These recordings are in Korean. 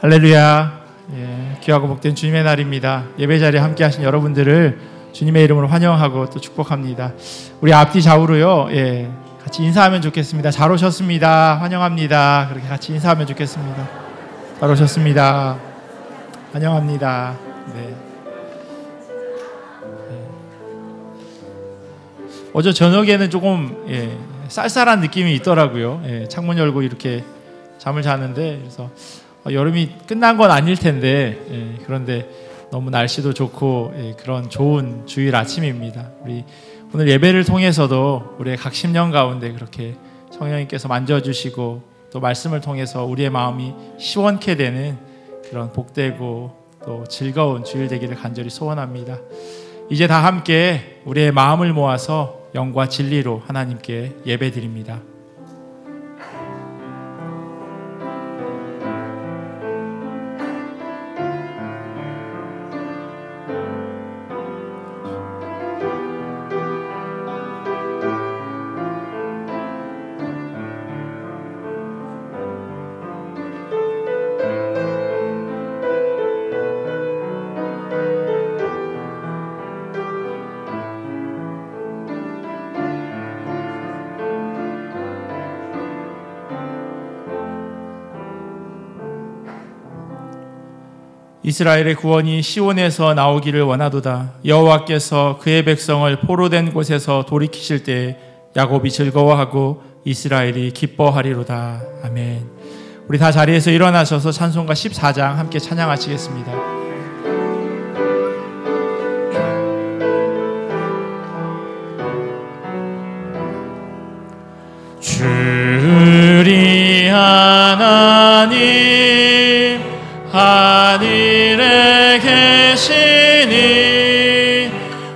할렐루야. 귀하고 복된 주님의 날입니다. 예배 자리에 함께 하신 여러분들을 주님의 이름으로 환영하고 또 축복합니다. 우리 앞뒤 좌우로요, 같이 인사하면 좋겠습니다. 잘 오셨습니다. 환영합니다. 그렇게 같이 인사하면 좋겠습니다. 잘 오셨습니다. 환영합니다. 네. 어제 저녁에는 조금 쌀쌀한 느낌이 있더라고요. 창문 열고 이렇게 잠을 자는데, 그래서 여름이 끝난 건 아닐 텐데, 그런데 너무 날씨도 좋고 그런 좋은 주일 아침입니다. 우리 오늘 예배를 통해서도 우리의 각 심령 가운데 그렇게 성령님께서 만져주시고 또 말씀을 통해서 우리의 마음이 시원케 되는 그런 복되고 또 즐거운 주일 되기를 간절히 소원합니다. 이제 다 함께 우리의 마음을 모아서 영과 진리로 하나님께 예배드립니다. 이스라엘의 구원이 시온에서 나오기를 원하도다. 여호와께서 그의 백성을 포로된 곳에서 돌이키실 때에 야곱이 즐거워하고 이스라엘이 기뻐하리로다. 아멘. 우리 다 자리에서 일어나셔서 찬송가 14장 함께 찬양하시겠습니다. 주리 하나님 하늘에 계시니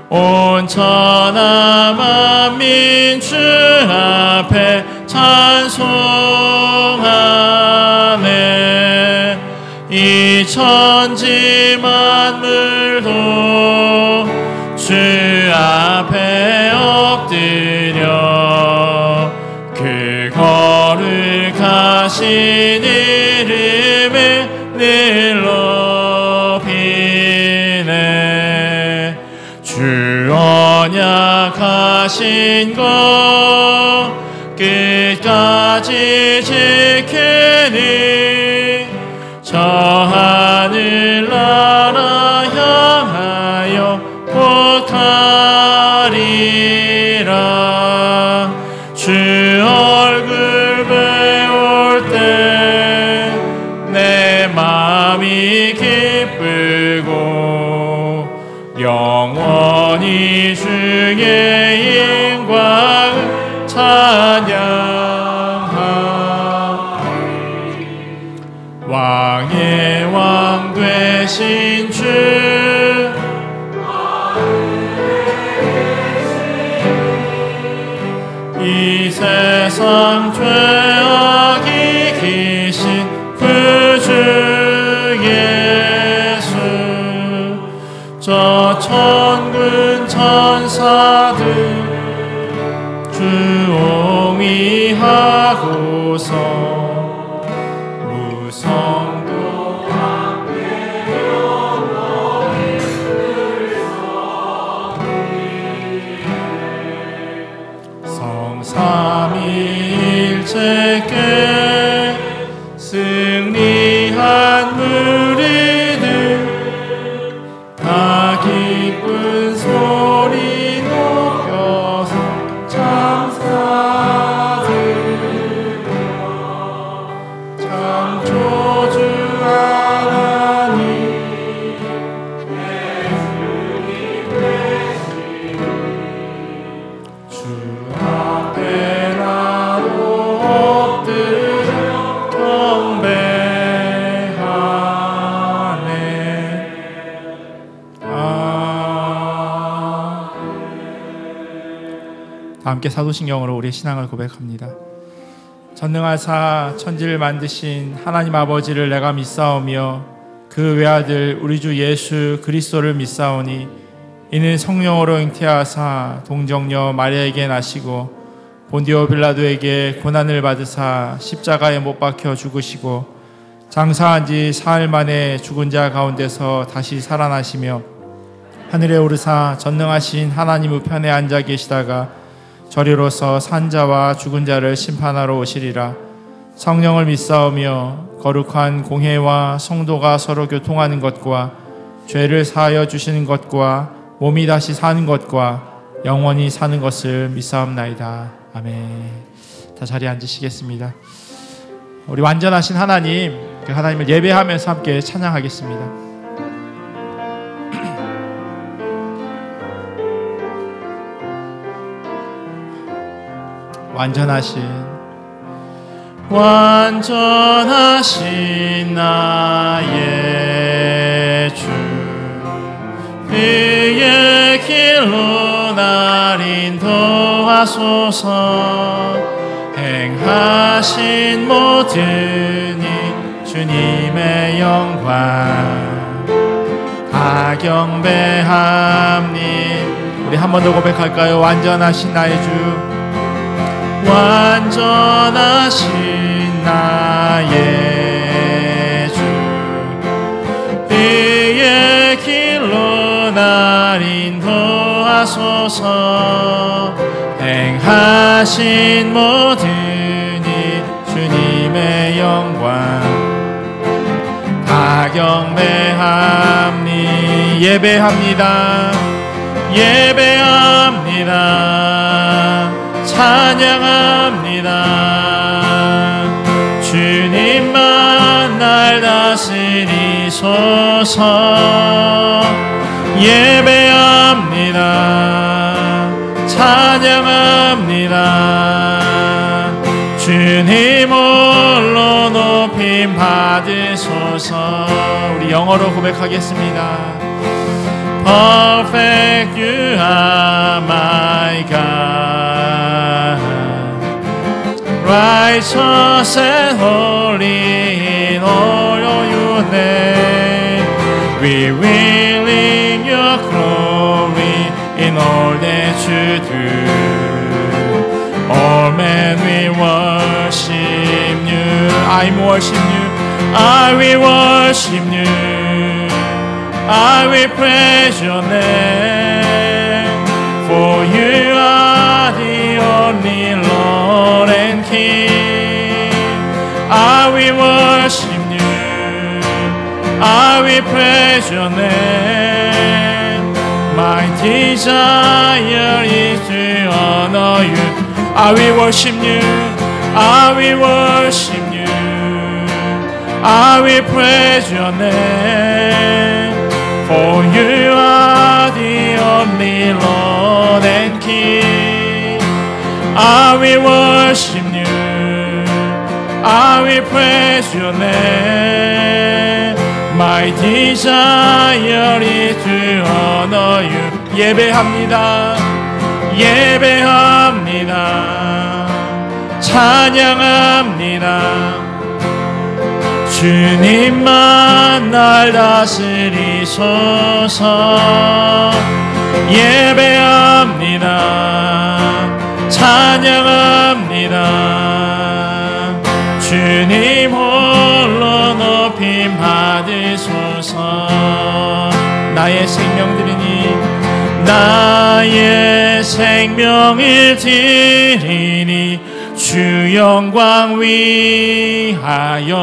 온 천하 만민 주 앞에 찬송하네. 이 천지 만물도 주 앞에 엎드려 그 거룩하신 이름을 늘 높이네. 주 언약하신 것 끝까지 지키니 저 하늘나라 향하여 곧 가리라. 주 얼굴 배울 때 내 마음이 기쁘고 영원히 주의 영광을 찬양하리. 왕의 왕 되신 주 이 세상 죄악이 기신 주 예수 저 천군 천사들 주옹이하고서 무성도 함께 영원히 성삼위일체께 승리한 무리들 다 기쁜 소리 높여서 감사드려. 창조주 하나님 예수님 되시니 주 앞에 나도 엎드려 경배하네. 다 함께 사도신경으로 우리의 신앙을 고백합니다. 전능하사 천지를 만드신 하나님 아버지를 내가 믿사오며 그 외아들 우리 주 예수 그리스도를 믿사오니 이는 성령으로 잉태하사 동정녀 마리아에게 나시고 본디오 빌라도에게 고난을 받으사 십자가에 못 박혀 죽으시고 장사한 지 사흘 만에 죽은 자 가운데서 다시 살아나시며 하늘에 오르사 전능하신 하나님 우편에 앉아 계시다가 저리로서 산자와 죽은 자를 심판하러 오시리라. 성령을 믿사오며 거룩한 공회와 성도가 서로 교통하는 것과 죄를 사하여 주시는 것과 몸이 다시 사는 것과 영원히 사는 것을 믿사옵나이다. 아멘. 다 자리에 앉으시겠습니다. 우리 완전하신 하나님, 그 하나님을 예배하면서 함께 찬양하겠습니다. 완전하신 나의 주, 그의 길로 날 인도하소서. 행하신 모든 일 주님의 영광 다 경배함님. 우리 한 번 더 고백할까요? 완전하신 나의 주, 완전하신 나의 주, 그의 길로 날 인도하소서. 행하신 모든 일 주님의 영광 다 경배함니. 예배합니다. 예배합니다. 찬양합니다. 주님만 날 다스리소서. 예배합니다. 찬양합니다. 주님 홀로 높임 받으소서. 우리 영어로 고백하겠습니다. Perfect you are my God, righteous and holy in all your name. We will in your glory in all that you do. All men we worship you. I worship you. I will worship you. I will praise your name. For you are the only Lord and King. I will worship you. I will praise your name. My desire is to honor you. I will worship you. I will worship you. I will praise your name. For you are the only Lord and King. I will worship you. I will praise your name. My desire is to honor you. 예배합니다. 예배합니다. 찬양합니다. 주님만 날 다스리소서. 예배합니다. 찬양합니다. 주님 홀로 높임 받으소서. 나의 생명 드리니, 나의 생명을 드리니 주 영광 위하여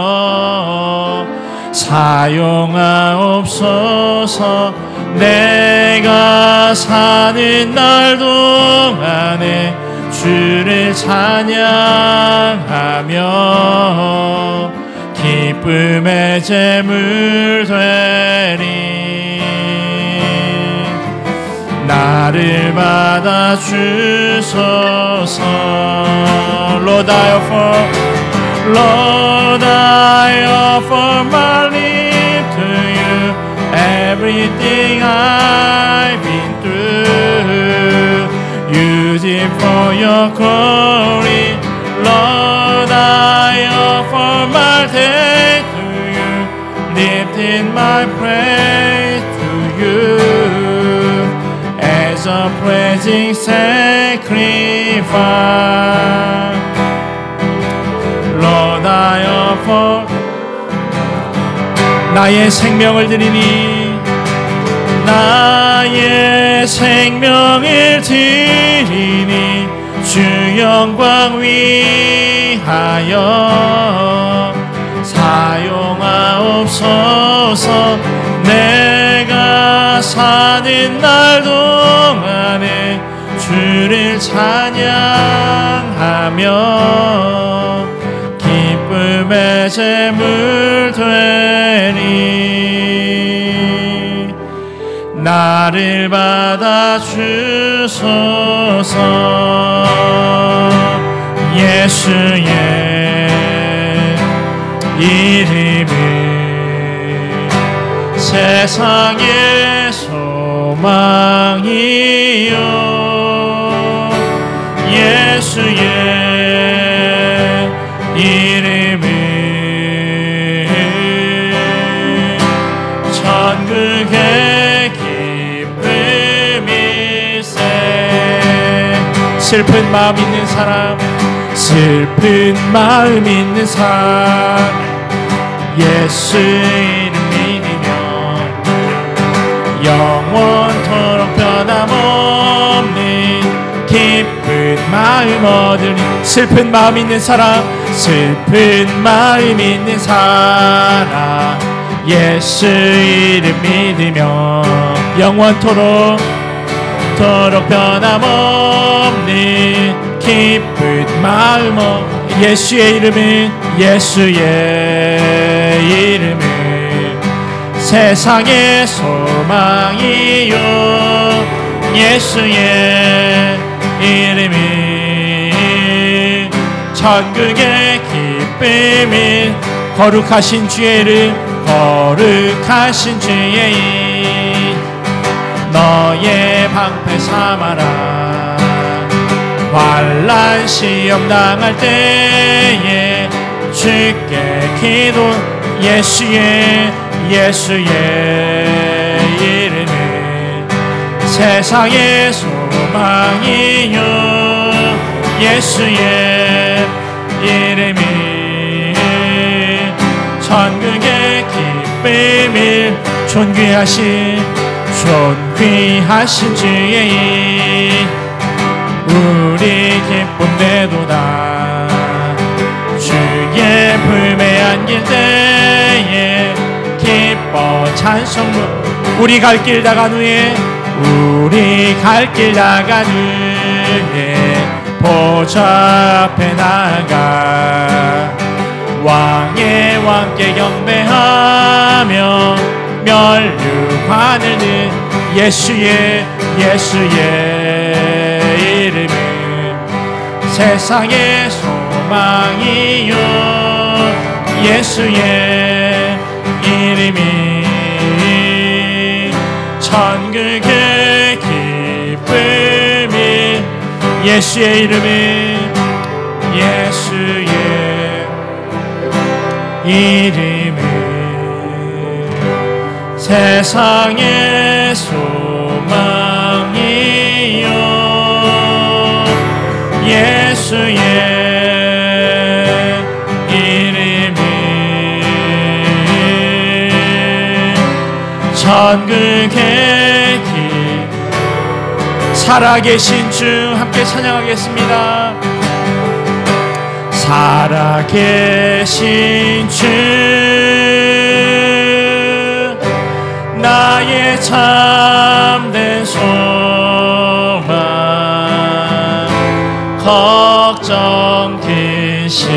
사용하옵소서. 내가 사는 날 동안에 주를 찬양하며 기쁨의 제물 되리. 나를 받아 주소서. Lord, I offer my life to you. Everything I've been through, use it for your glory. Lord, I offer my day to you, lifting my praise to you as a praising sacrifice. Lord, I offer 나의 생명을 드리니 나의 생명을 드리니 주 영광 위하여 사용하옵소서. 내가 사는 날 동안에 주를 찬양하며 기쁨의 제물 되리. 나를 받아 주소서. 예수의 이름은 세상의 소망이요 예수의 이름은 천국의 기쁨일세. 슬픈 마음 있는 사람, 슬픈 마음 있는 사람, 예수 이름 믿으며 영원토록 변함없는 기쁜 마음 얻으리. 슬픈 마음 있는 사람, 슬픈 마음 있는 사람, 예수 이름 믿으며 영원토록 변함없는 기쁜 마음 예수의 이름은 세상의 소망이요 예수의 이름은 천국의 기쁨인 거룩하신 주의 이름 거룩하신 주의 이름 너의 방패 삼아라. 환난 시험 당할 때에 주께 기도 예수의 이름은 세상의 소망이요 예수의 이름은 천국의 기쁨일 존귀하신 주의 이름 우리 기쁨 내도다. 주의 품에 안길 때에 기뻐 찬송. 우리 갈 길 나간 후에 보좌 앞에 나가 왕의 왕께 경배하며 멸류관을 든 예수의 이름은 세상의 소망이요 예수의 이름이 천국의 기쁨이 예수의 이름은 세상의 소망이요 예수의 이름은 천국의 길. 살아계신 주 함께 찬양하겠습니다. 살아계신 주 나의 참된 소망 걱정 근심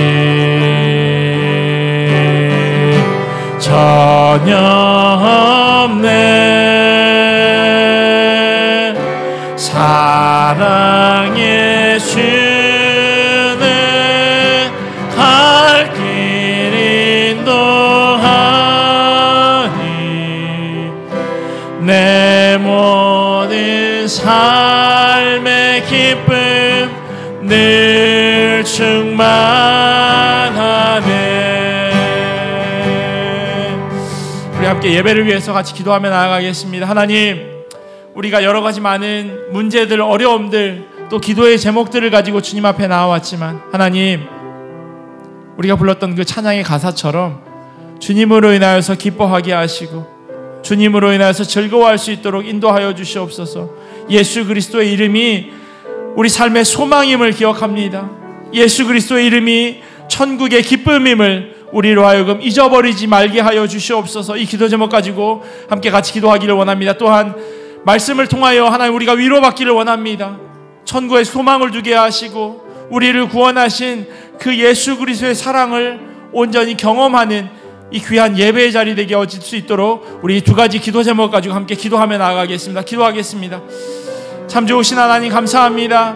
전혀 없네. 사랑의 주는 갈 길 인도하니 내 모든 삶의 기쁨 늘 충만하네. 우리 함께 예배를 위해서 같이 기도하며 나아가겠습니다. 하나님, 우리가 여러 가지 많은 문제들, 어려움들, 또 기도의 제목들을 가지고 주님 앞에 나와왔지만 하나님, 우리가 불렀던 그 찬양의 가사처럼 주님으로 인하여서 기뻐하게 하시고 주님으로 인하여서 즐거워할 수 있도록 인도하여 주시옵소서. 예수 그리스도의 이름이 우리 삶의 소망임을 기억합니다. 예수 그리스도의 이름이 천국의 기쁨임을 우리로 하여금 잊어버리지 말게 하여 주시옵소서. 이 기도 제목 가지고 함께 같이 기도하기를 원합니다. 또한 말씀을 통하여 하나님 우리가 위로받기를 원합니다. 천국의 소망을 두게 하시고 우리를 구원하신 그 예수 그리스도의 사랑을 온전히 경험하는 이 귀한 예배의 자리 되게 얻을 수 있도록 우리 두 가지 기도 제목 가지고 함께 기도하며 나아가겠습니다. 기도하겠습니다. 참 좋으신 하나님 감사합니다.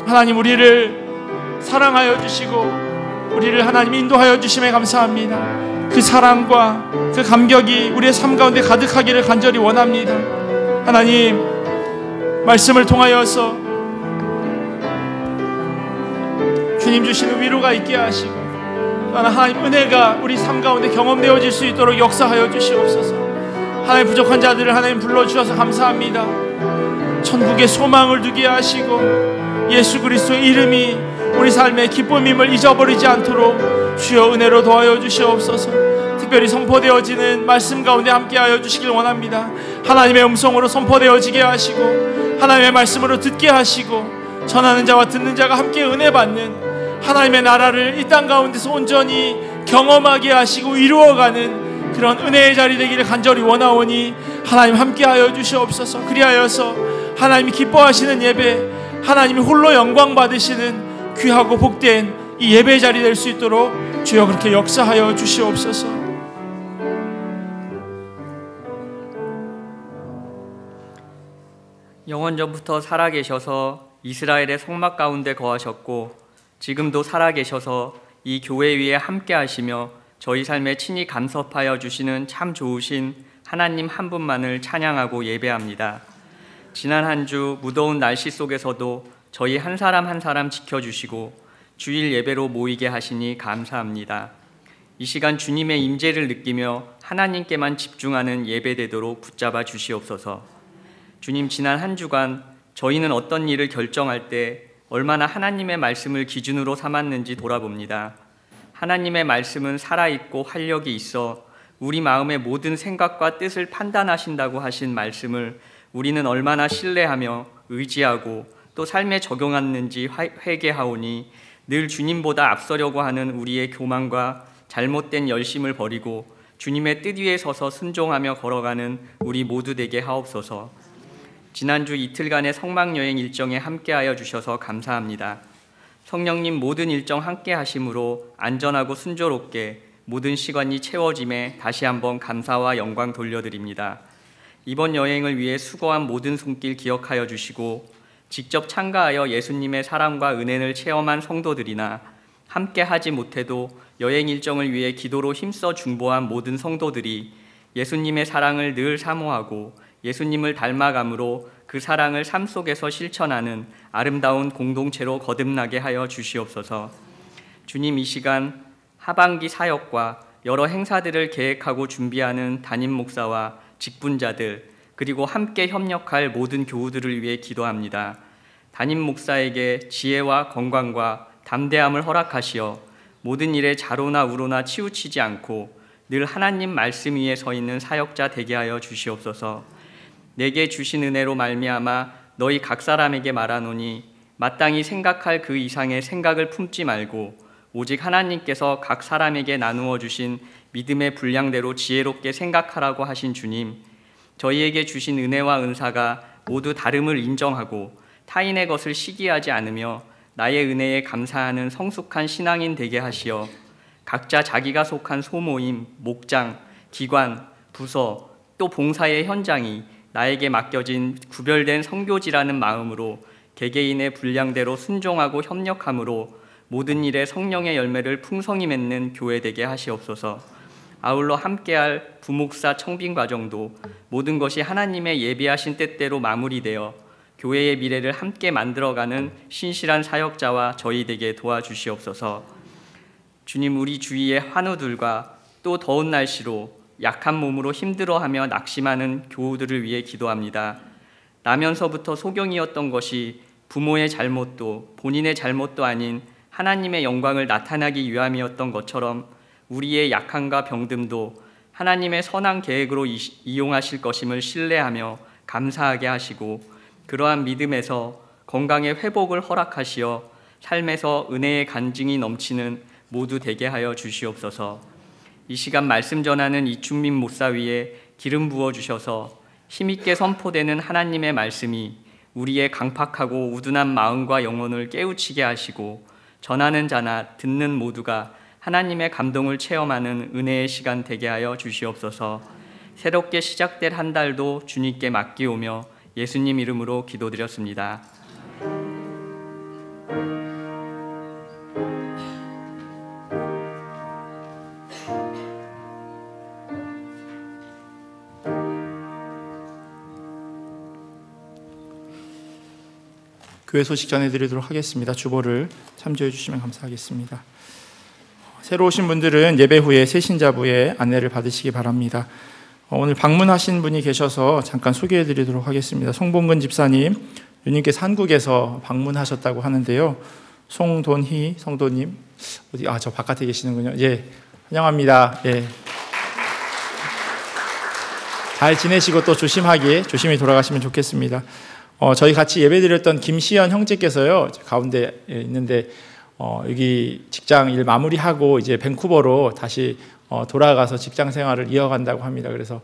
하나님 우리를 사랑하여 주시고 우리를 하나님 인도하여 주심에 감사합니다. 그 사랑과 그 감격이 우리의 삶 가운데 가득하기를 간절히 원합니다. 하나님 말씀을 통하여서 주님 주시는 위로가 있게 하시고 하나님 은혜가 우리 삶 가운데 경험되어질 수 있도록 역사하여 주시옵소서. 하나님 부족한 자들을 하나님 불러주셔서 감사합니다. 천국의 소망을 두게 하시고 예수 그리스도의 이름이 우리 삶의 기쁨임을 잊어버리지 않도록 주여 은혜로 도와여 주시옵소서. 특별히 선포되어지는 말씀 가운데 함께하여 주시길 원합니다. 하나님의 음성으로 선포되어지게 하시고 하나님의 말씀으로 듣게 하시고 전하는 자와 듣는 자가 함께 은혜 받는 하나님의 나라를 이 땅 가운데서 온전히 경험하게 하시고 이루어가는 그런 은혜의 자리 되기를 간절히 원하오니 하나님 함께하여 주시옵소서. 그리하여서 하나님이 기뻐하시는 예배, 하나님이 홀로 영광 받으시는 귀하고 복된 이 예배의 자리 될 수 있도록 주여 그렇게 역사하여 주시옵소서. 영원전부터 살아계셔서 이스라엘의 성막 가운데 거하셨고 지금도 살아계셔서 이 교회 위에 함께 하시며 저희 삶에 친히 감섭하여 주시는 참 좋으신 하나님 한 분만을 찬양하고 예배합니다. 지난 한 주 무더운 날씨 속에서도 저희 한 사람 한 사람 지켜주시고 주일 예배로 모이게 하시니 감사합니다. 이 시간 주님의 임재를 느끼며 하나님께만 집중하는 예배 되도록 붙잡아 주시옵소서. 주님 지난 한 주간 저희는 어떤 일을 결정할 때 얼마나 하나님의 말씀을 기준으로 삼았는지 돌아봅니다. 하나님의 말씀은 살아있고 활력이 있어 우리 마음의 모든 생각과 뜻을 판단하신다고 하신 말씀을 우리는 얼마나 신뢰하며 의지하고 또 삶에 적용하는지 회개하오니 늘 주님보다 앞서려고 하는 우리의 교만과 잘못된 열심을 버리고 주님의 뜻 위에 서서 순종하며 걸어가는 우리 모두 되게 하옵소서. 지난주 이틀간의 성막여행 일정에 함께하여 주셔서 감사합니다. 성령님 모든 일정 함께 하심으로 안전하고 순조롭게 모든 시간이 채워짐에 다시 한번 감사와 영광 돌려드립니다. 이번 여행을 위해 수고한 모든 손길 기억하여 주시고 직접 참가하여 예수님의 사랑과 은혜를 체험한 성도들이나 함께 하지 못해도 여행 일정을 위해 기도로 힘써 중보한 모든 성도들이 예수님의 사랑을 늘 사모하고 예수님을 닮아감으로 그 사랑을 삶 속에서 실천하는 아름다운 공동체로 거듭나게 하여 주시옵소서. 주님 이 시간 하반기 사역과 여러 행사들을 계획하고 준비하는 담임 목사와 직분자들 그리고 함께 협력할 모든 교우들을 위해 기도합니다. 담임 목사에게 지혜와 건강과 담대함을 허락하시어 모든 일에 자로나 우로나 치우치지 않고 늘 하나님 말씀 위에 서 있는 사역자 되게 하여 주시옵소서. 내게 주신 은혜로 말미암아 너희 각 사람에게 말하노니 마땅히 생각할 그 이상의 생각을 품지 말고 오직 하나님께서 각 사람에게 나누어 주신 믿음의 분량대로 지혜롭게 생각하라고 하신 주님, 저희에게 주신 은혜와 은사가 모두 다름을 인정하고 타인의 것을 시기하지 않으며 나의 은혜에 감사하는 성숙한 신앙인 되게 하시어 각자 자기가 속한 소모임, 목장, 기관, 부서 또 봉사의 현장이 나에게 맡겨진 구별된 선교지라는 마음으로 개개인의 분량대로 순종하고 협력함으로 모든 일에 성령의 열매를 풍성히 맺는 교회 되게 하시옵소서. 아울러 함께할 부목사 청빙 과정도 모든 것이 하나님의 예비하신 뜻대로 마무리되어 교회의 미래를 함께 만들어가는 신실한 사역자와 저희 되게 도와주시옵소서. 주님, 우리 주위의 환우들과 또 더운 날씨로 약한 몸으로 힘들어하며 낙심하는 교우들을 위해 기도합니다. 나면서부터 소경이었던 것이 부모의 잘못도 본인의 잘못도 아닌 하나님의 영광을 나타나기 위함이었던 것처럼 우리의 약함과 병듦도 하나님의 선한 계획으로 이용하실 것임을 신뢰하며 감사하게 하시고, 그러한 믿음에서 건강의 회복을 허락하시어 삶에서 은혜의 간증이 넘치는 모두 되게 하여 주시옵소서. 이 시간 말씀 전하는 이충민 목사 위에 기름 부어 주셔서 힘있게 선포되는 하나님의 말씀이 우리의 강팍하고 우둔한 마음과 영혼을 깨우치게 하시고, 전하는 자나 듣는 모두가 하나님의 감동을 체험하는 은혜의 시간 되게 하여 주시옵소서. 새롭게 시작될 한 달도 주님께 맡기오며 예수님 이름으로 기도드렸습니다. 교회 소식 전해드리도록 하겠습니다. 주보를 참조해 주시면 감사하겠습니다. 새로 오신 분들은 예배 후에 새신자부의 안내를 받으시기 바랍니다. 오늘 방문하신 분이 계셔서 잠깐 소개해 드리도록 하겠습니다. 송봉근 집사님, 주님께서 한국에서 방문하셨다고 하는데요. 송돈희 성도님, 저 바깥에 계시는군요. 예, 환영합니다. 예. 잘 지내시고 또 조심히 돌아가시면 좋겠습니다. 저희 같이 예배드렸던 김시현 형제께서요, 가운데 있는데, 여기 직장 일 마무리하고 이제 밴쿠버로 다시 돌아가서 직장 생활을 이어간다고 합니다. 그래서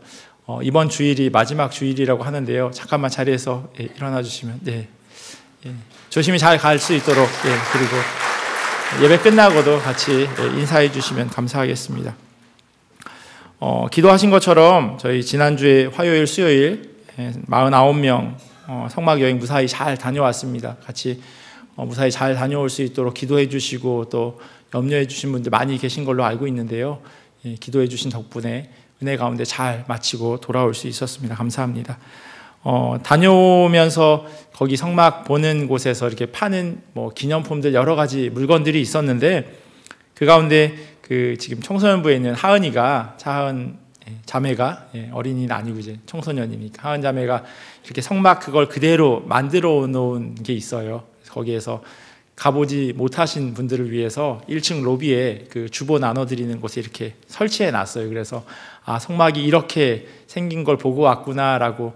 이번 주일이 마지막 주일이라고 하는데요. 잠깐만 자리에서 일어나 주시면, 조심히 잘 갈 수 있도록, 그리고 예배 끝나고도 같이 인사해 주시면 감사하겠습니다. 기도하신 것처럼 저희 지난주에 화요일, 수요일 49명 성막여행 무사히 잘 다녀왔습니다. 같이 무사히 잘 다녀올 수 있도록 기도해 주시고 또 염려해 주신 분들 많이 계신 걸로 알고 있는데요. 기도해 주신 덕분에 은혜 가운데 잘 마치고 돌아올 수 있었습니다. 감사합니다. 다녀오면서 거기 성막 보는 곳에서 이렇게 파는 기념품들 여러 가지 물건들이 있었는데, 그 가운데 지금 청소년부에 있는 하은이가, 차은 자매가, 어린이는 아니고 이제 청소년이니까 하은 자매가 이렇게 성막 그걸 그대로 만들어 놓은 게 있어요. 거기에서 가보지 못하신 분들을 위해서 1층 로비에 그 주보 나눠드리는 곳에 이렇게 설치해 놨어요. 그래서 성막이 이렇게 생긴 걸 보고 왔구나라고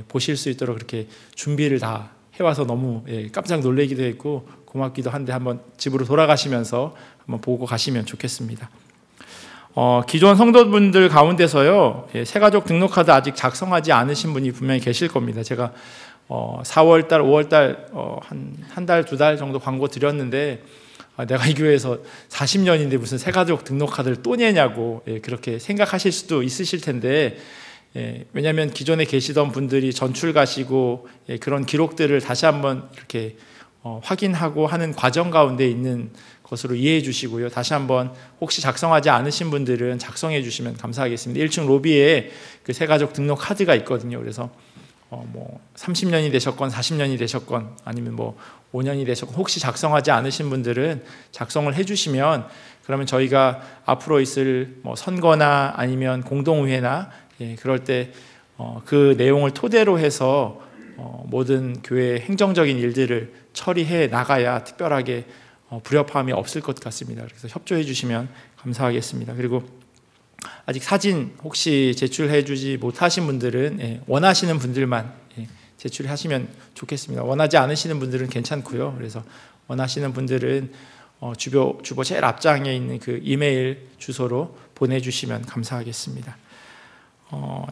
보실 수 있도록 그렇게 준비를 다 해와서 너무 깜짝 놀라기도 했고 고맙기도 한데, 한번 집으로 돌아가시면서 한번 보고 가시면 좋겠습니다. 기존 성도분들 가운데서요, 새가족 등록카드 아직 작성하지 않으신 분이 분명히 계실 겁니다. 제가 4월달, 5월달 한 달, 두 달 정도 광고 드렸는데, 내가 이 교회에서 40년인데 무슨 새가족 등록카드를 또 내냐고 그렇게 생각하실 수도 있으실 텐데, 왜냐하면 기존에 계시던 분들이 전출 가시고 그런 기록들을 다시 한번 이렇게 확인하고 하는 과정 가운데 있는 것으로 이해해 주시고요. 다시 한번 혹시 작성하지 않으신 분들은 작성해 주시면 감사하겠습니다. 1층 로비에 그 새가족 등록 카드가 있거든요. 그래서 30년이 되셨건 40년이 되셨건 아니면 5년이 되셨건 혹시 작성하지 않으신 분들은 작성을 해 주시면, 그러면 저희가 앞으로 있을 선거나 아니면 공동의회나 그럴 때 그 내용을 토대로 해서 모든 교회의 행정적인 일들을 처리해 나가야 특별하게 불협화음이 없을 것 같습니다. 그래서 협조해 주시면 감사하겠습니다. 그리고 아직 사진 혹시 제출해 주지 못하신 분들은 원하시는 분들만 제출하시면 좋겠습니다. 원하지 않으시는 분들은 괜찮고요. 그래서 원하시는 분들은 주보 제일 앞장에 있는 그 이메일 주소로 보내주시면 감사하겠습니다.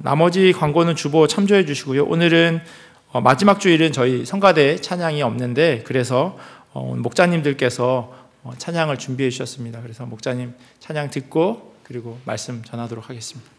나머지 광고는 주보 참조해 주시고요. 오늘은 마지막 주일은 저희 성가대 찬양이 없는데, 그래서 목자님들께서 찬양을 준비해 주셨습니다. 그래서 목자님 찬양 듣고 그리고 말씀 전하도록 하겠습니다.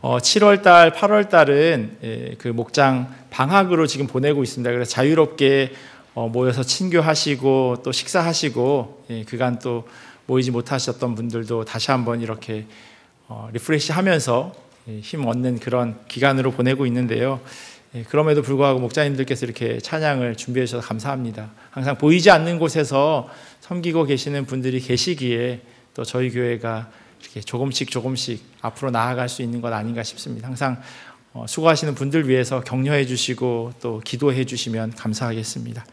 7월 달, 8월 달은 그 목장 방학으로 지금 보내고 있습니다. 그래서 자유롭게 모여서 친교하시고 또 식사하시고 그간 또 모이지 못하셨던 분들도 다시 한번 이렇게 리프레시하면서 힘 얻는 그런 기간으로 보내고 있는데요. 그럼에도 불구하고 목자님들께서 이렇게 찬양을 준비해 주셔서 감사합니다. 항상 보이지 않는 곳에서 섬기고 계시는 분들이 계시기에 또 저희 교회가 이렇게 조금씩 앞으로 나아갈 수 있는 것 아닌가 싶습니다. 항상 수고하시는 분들 위해서 격려해 주시고 또 기도해 주시면 감사하겠습니다.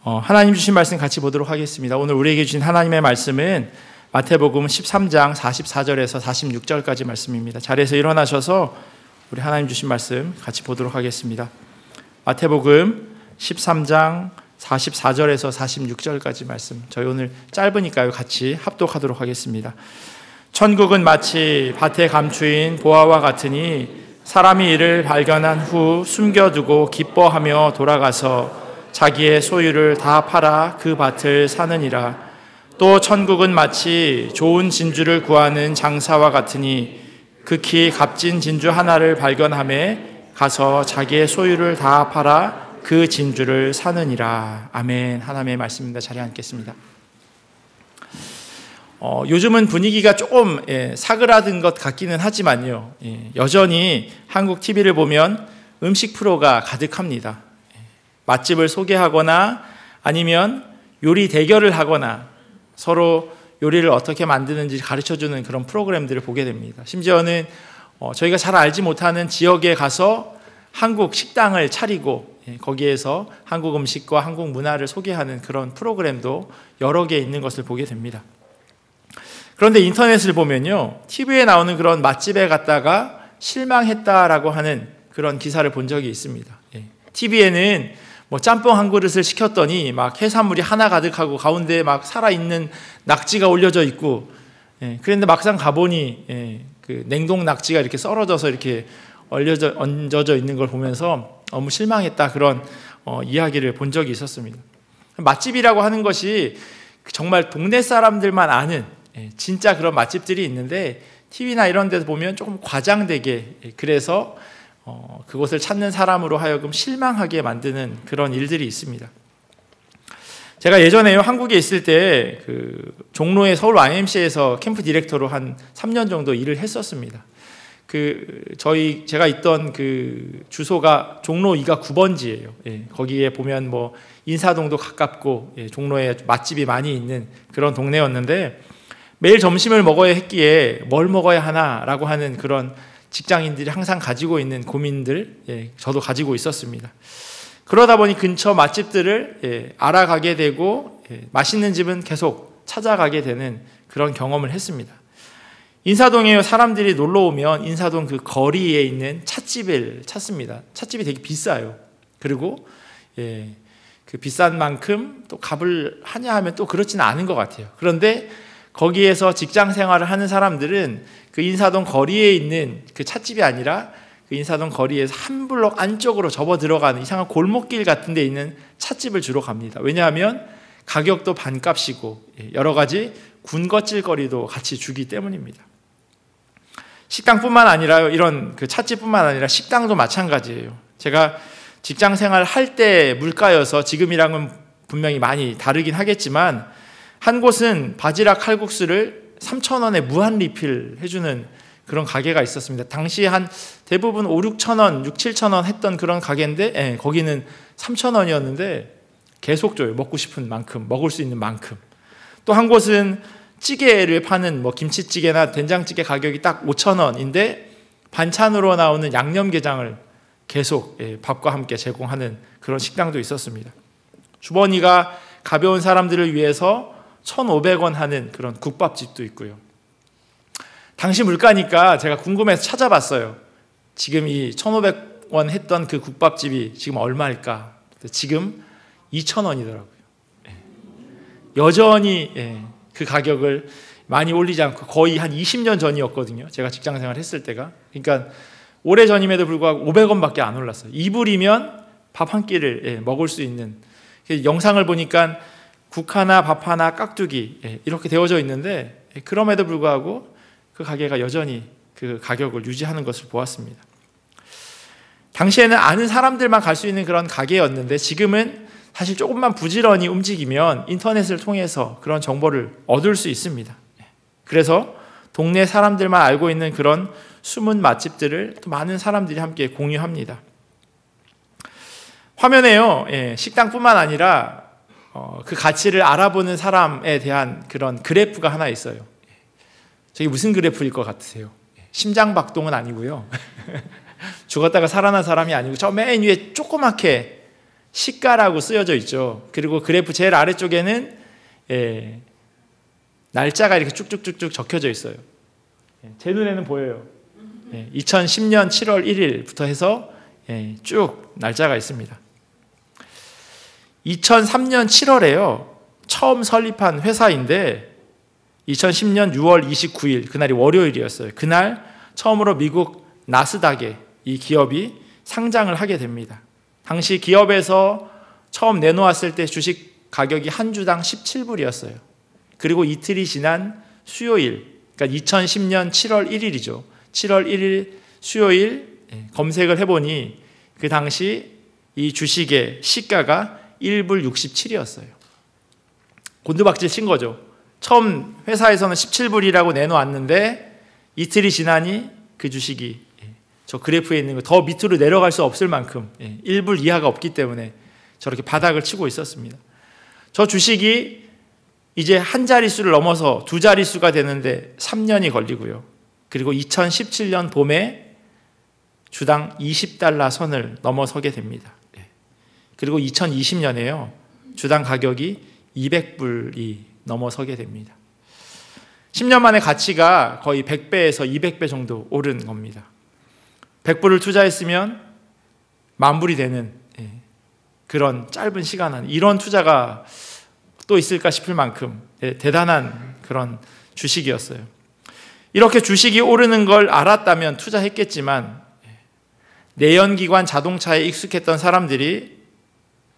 하나님 주신 말씀 같이 보도록 하겠습니다. 오늘 우리에게 주신 하나님의 말씀은 마태복음 13장 44절에서 46절까지 말씀입니다. 자리에서 일어나셔서 우리 하나님 주신 말씀 같이 보도록 하겠습니다. 마태복음 13장 44절에서 46절까지 말씀, 저희 오늘 짧으니까요 같이 합독하도록 하겠습니다. 천국은 마치 밭에 감추인 보화와 같으니 사람이 이를 발견한 후 숨겨두고 기뻐하며 돌아가서 자기의 소유를 다 팔아 그 밭을 사느니라. 또 천국은 마치 좋은 진주를 구하는 장사와 같으니 극히 값진 진주 하나를 발견하매 가서 자기의 소유를 다 팔아 그 진주를 사느니라. 아멘. 하나님의 말씀입니다. 자리에 앉겠습니다. 요즘은 분위기가 조금 사그라든 것 같기는 하지만요, 여전히 한국 TV를 보면 음식 프로가 가득합니다. 맛집을 소개하거나 아니면 요리 대결을 하거나 서로 요리를 어떻게 만드는지 가르쳐주는 그런 프로그램들을 보게 됩니다. 심지어는 저희가 잘 알지 못하는 지역에 가서 한국 식당을 차리고 거기에서 한국 음식과 한국 문화를 소개하는 그런 프로그램도 여러 개 있는 것을 보게 됩니다. 그런데 인터넷을 보면요, TV에 나오는 그런 맛집에 갔다가 실망했다라고 하는 그런 기사를 본 적이 있습니다. TV에는 뭐 짬뽕 한 그릇을 시켰더니 막 해산물이 하나 가득하고 가운데 막 살아있는 낙지가 올려져 있고, 그런데 막상 가보니 그 냉동 낙지가 이렇게 썰어져서 이렇게 얹어져 있는 걸 보면서 너무 실망했다, 그런 이야기를 본 적이 있었습니다. 맛집이라고 하는 것이 정말 동네 사람들만 아는 진짜 그런 맛집들이 있는데 TV나 이런 데서 보면 조금 과장되게, 그래서 그곳을 찾는 사람으로 하여금 실망하게 만드는 그런 일들이 있습니다. 제가 예전에 한국에 있을 때 그 종로의 서울 YMCA에서 캠프 디렉터로 한 3년 정도 일을 했었습니다. 제가 있던 그 주소가 종로 2가 9번지예요. 거기에 보면 뭐 인사동도 가깝고 종로에 맛집이 많이 있는 그런 동네였는데, 매일 점심을 먹어야 했기에 뭘 먹어야 하나라고 하는 그런 직장인들이 항상 가지고 있는 고민들, 저도 가지고 있었습니다. 그러다 보니 근처 맛집들을 알아가게 되고 맛있는 집은 계속 찾아가게 되는 그런 경험을 했습니다. 인사동에 사람들이 놀러 오면 인사동 그 거리에 있는 찻집을 찾습니다. 찻집이 되게 비싸요. 그리고 그 비싼 만큼 또 값을 하냐 하면 또 그렇지는 않은 것 같아요. 그런데 거기에서 직장 생활을 하는 사람들은 그 인사동 거리에 있는 그 찻집이 아니라 그 인사동 거리에서 한 블록 안쪽으로 접어 들어가는 이상한 골목길 같은 데 있는 찻집을 주로 갑니다. 왜냐하면 가격도 반값이고 여러 가지 군것질거리도 같이 주기 때문입니다. 식당뿐만 아니라 이런 그 찻집뿐만 아니라 식당도 마찬가지예요. 제가 직장 생활 할 때 물가여서 지금이랑은 분명히 많이 다르긴 하겠지만, 한 곳은 바지락 칼국수를 3,000원에 무한 리필 해주는 그런 가게가 있었습니다. 당시 한 대부분 5, 6,000원, 6, 7,000원 했던 그런 가게인데 거기는 3,000원이었는데 계속 줘요. 먹고 싶은 만큼, 먹을 수 있는 만큼. 또 한 곳은 찌개를 파는 뭐 김치찌개나 된장찌개 가격이 딱 5,000원인데 반찬으로 나오는 양념게장을 계속 밥과 함께 제공하는 그런 식당도 있었습니다. 주머니가 가벼운 사람들을 위해서 1,500원 하는 그런 국밥집도 있고요. 당시 물가니까 제가 궁금해서 찾아봤어요. 지금 이 1,500원 했던 그 국밥집이 지금 얼마일까? 지금 2,000원이더라고요. 여전히 그 가격을 많이 올리지 않고 거의 한 20년 전이었거든요. 제가 직장생활 했을 때가. 그러니까 오래전임에도 불구하고 500원밖에 안 올랐어요. 2불이면 밥 한 끼를 먹을 수 있는. 영상을 보니까 국 하나, 밥 하나, 깍두기 이렇게 되어져 있는데, 그럼에도 불구하고 그 가게가 여전히 그 가격을 유지하는 것을 보았습니다. 당시에는 아는 사람들만 갈 수 있는 그런 가게였는데 지금은 사실 조금만 부지런히 움직이면 인터넷을 통해서 그런 정보를 얻을 수 있습니다. 그래서 동네 사람들만 알고 있는 그런 숨은 맛집들을 또 많은 사람들이 함께 공유합니다. 화면에요, 식당뿐만 아니라 그 가치를 알아보는 사람에 대한 그런 그래프가 하나 있어요. 저게 무슨 그래프일 것 같으세요? 심장박동은 아니고요. 죽었다가 살아난 사람이 아니고 저 맨 위에 조그맣게 시가라고 쓰여져 있죠. 그리고 그래프 제일 아래쪽에는 날짜가 이렇게 쭉쭉쭉쭉 적혀져 있어요. 제 눈에는 보여요. 2010년 7월 1일부터 해서 쭉 날짜가 있습니다. 2003년 7월에요. 처음 설립한 회사인데 2010년 6월 29일 그날이 월요일이었어요. 그날 처음으로 미국 나스닥에 이 기업이 상장을 하게 됩니다. 당시 기업에서 처음 내놓았을 때 주식 가격이 한 주당 17불이었어요. 그리고 이틀이 지난 수요일, 그러니까 2010년 7월 1일이죠. 7월 1일 수요일 검색을 해보니 그 당시 이 주식의 시가가 1불 67이었어요. 곤두박질 친 거죠. 처음 회사에서는 17불이라고 내놓았는데 이틀이 지나니 그 주식이 저 그래프에 있는 거 더 밑으로 내려갈 수 없을 만큼 1불 이하가 없기 때문에 저렇게 바닥을 치고 있었습니다. 저 주식이 이제 한 자릿수를 넘어서 두 자릿수가 되는데 3년이 걸리고요. 그리고 2017년 봄에 주당 20달러 선을 넘어서게 됩니다. 그리고 2020년에요. 주당 가격이 200불이 넘어서게 됩니다. 10년 만에 가치가 거의 100배에서 200배 정도 오른 겁니다. 100불을 투자했으면 10,000불이 되는 그런 짧은 시간 안에 이런 투자가 또 있을까 싶을 만큼 대단한 그런 주식이었어요. 이렇게 주식이 오르는 걸 알았다면 투자했겠지만 내연기관 자동차에 익숙했던 사람들이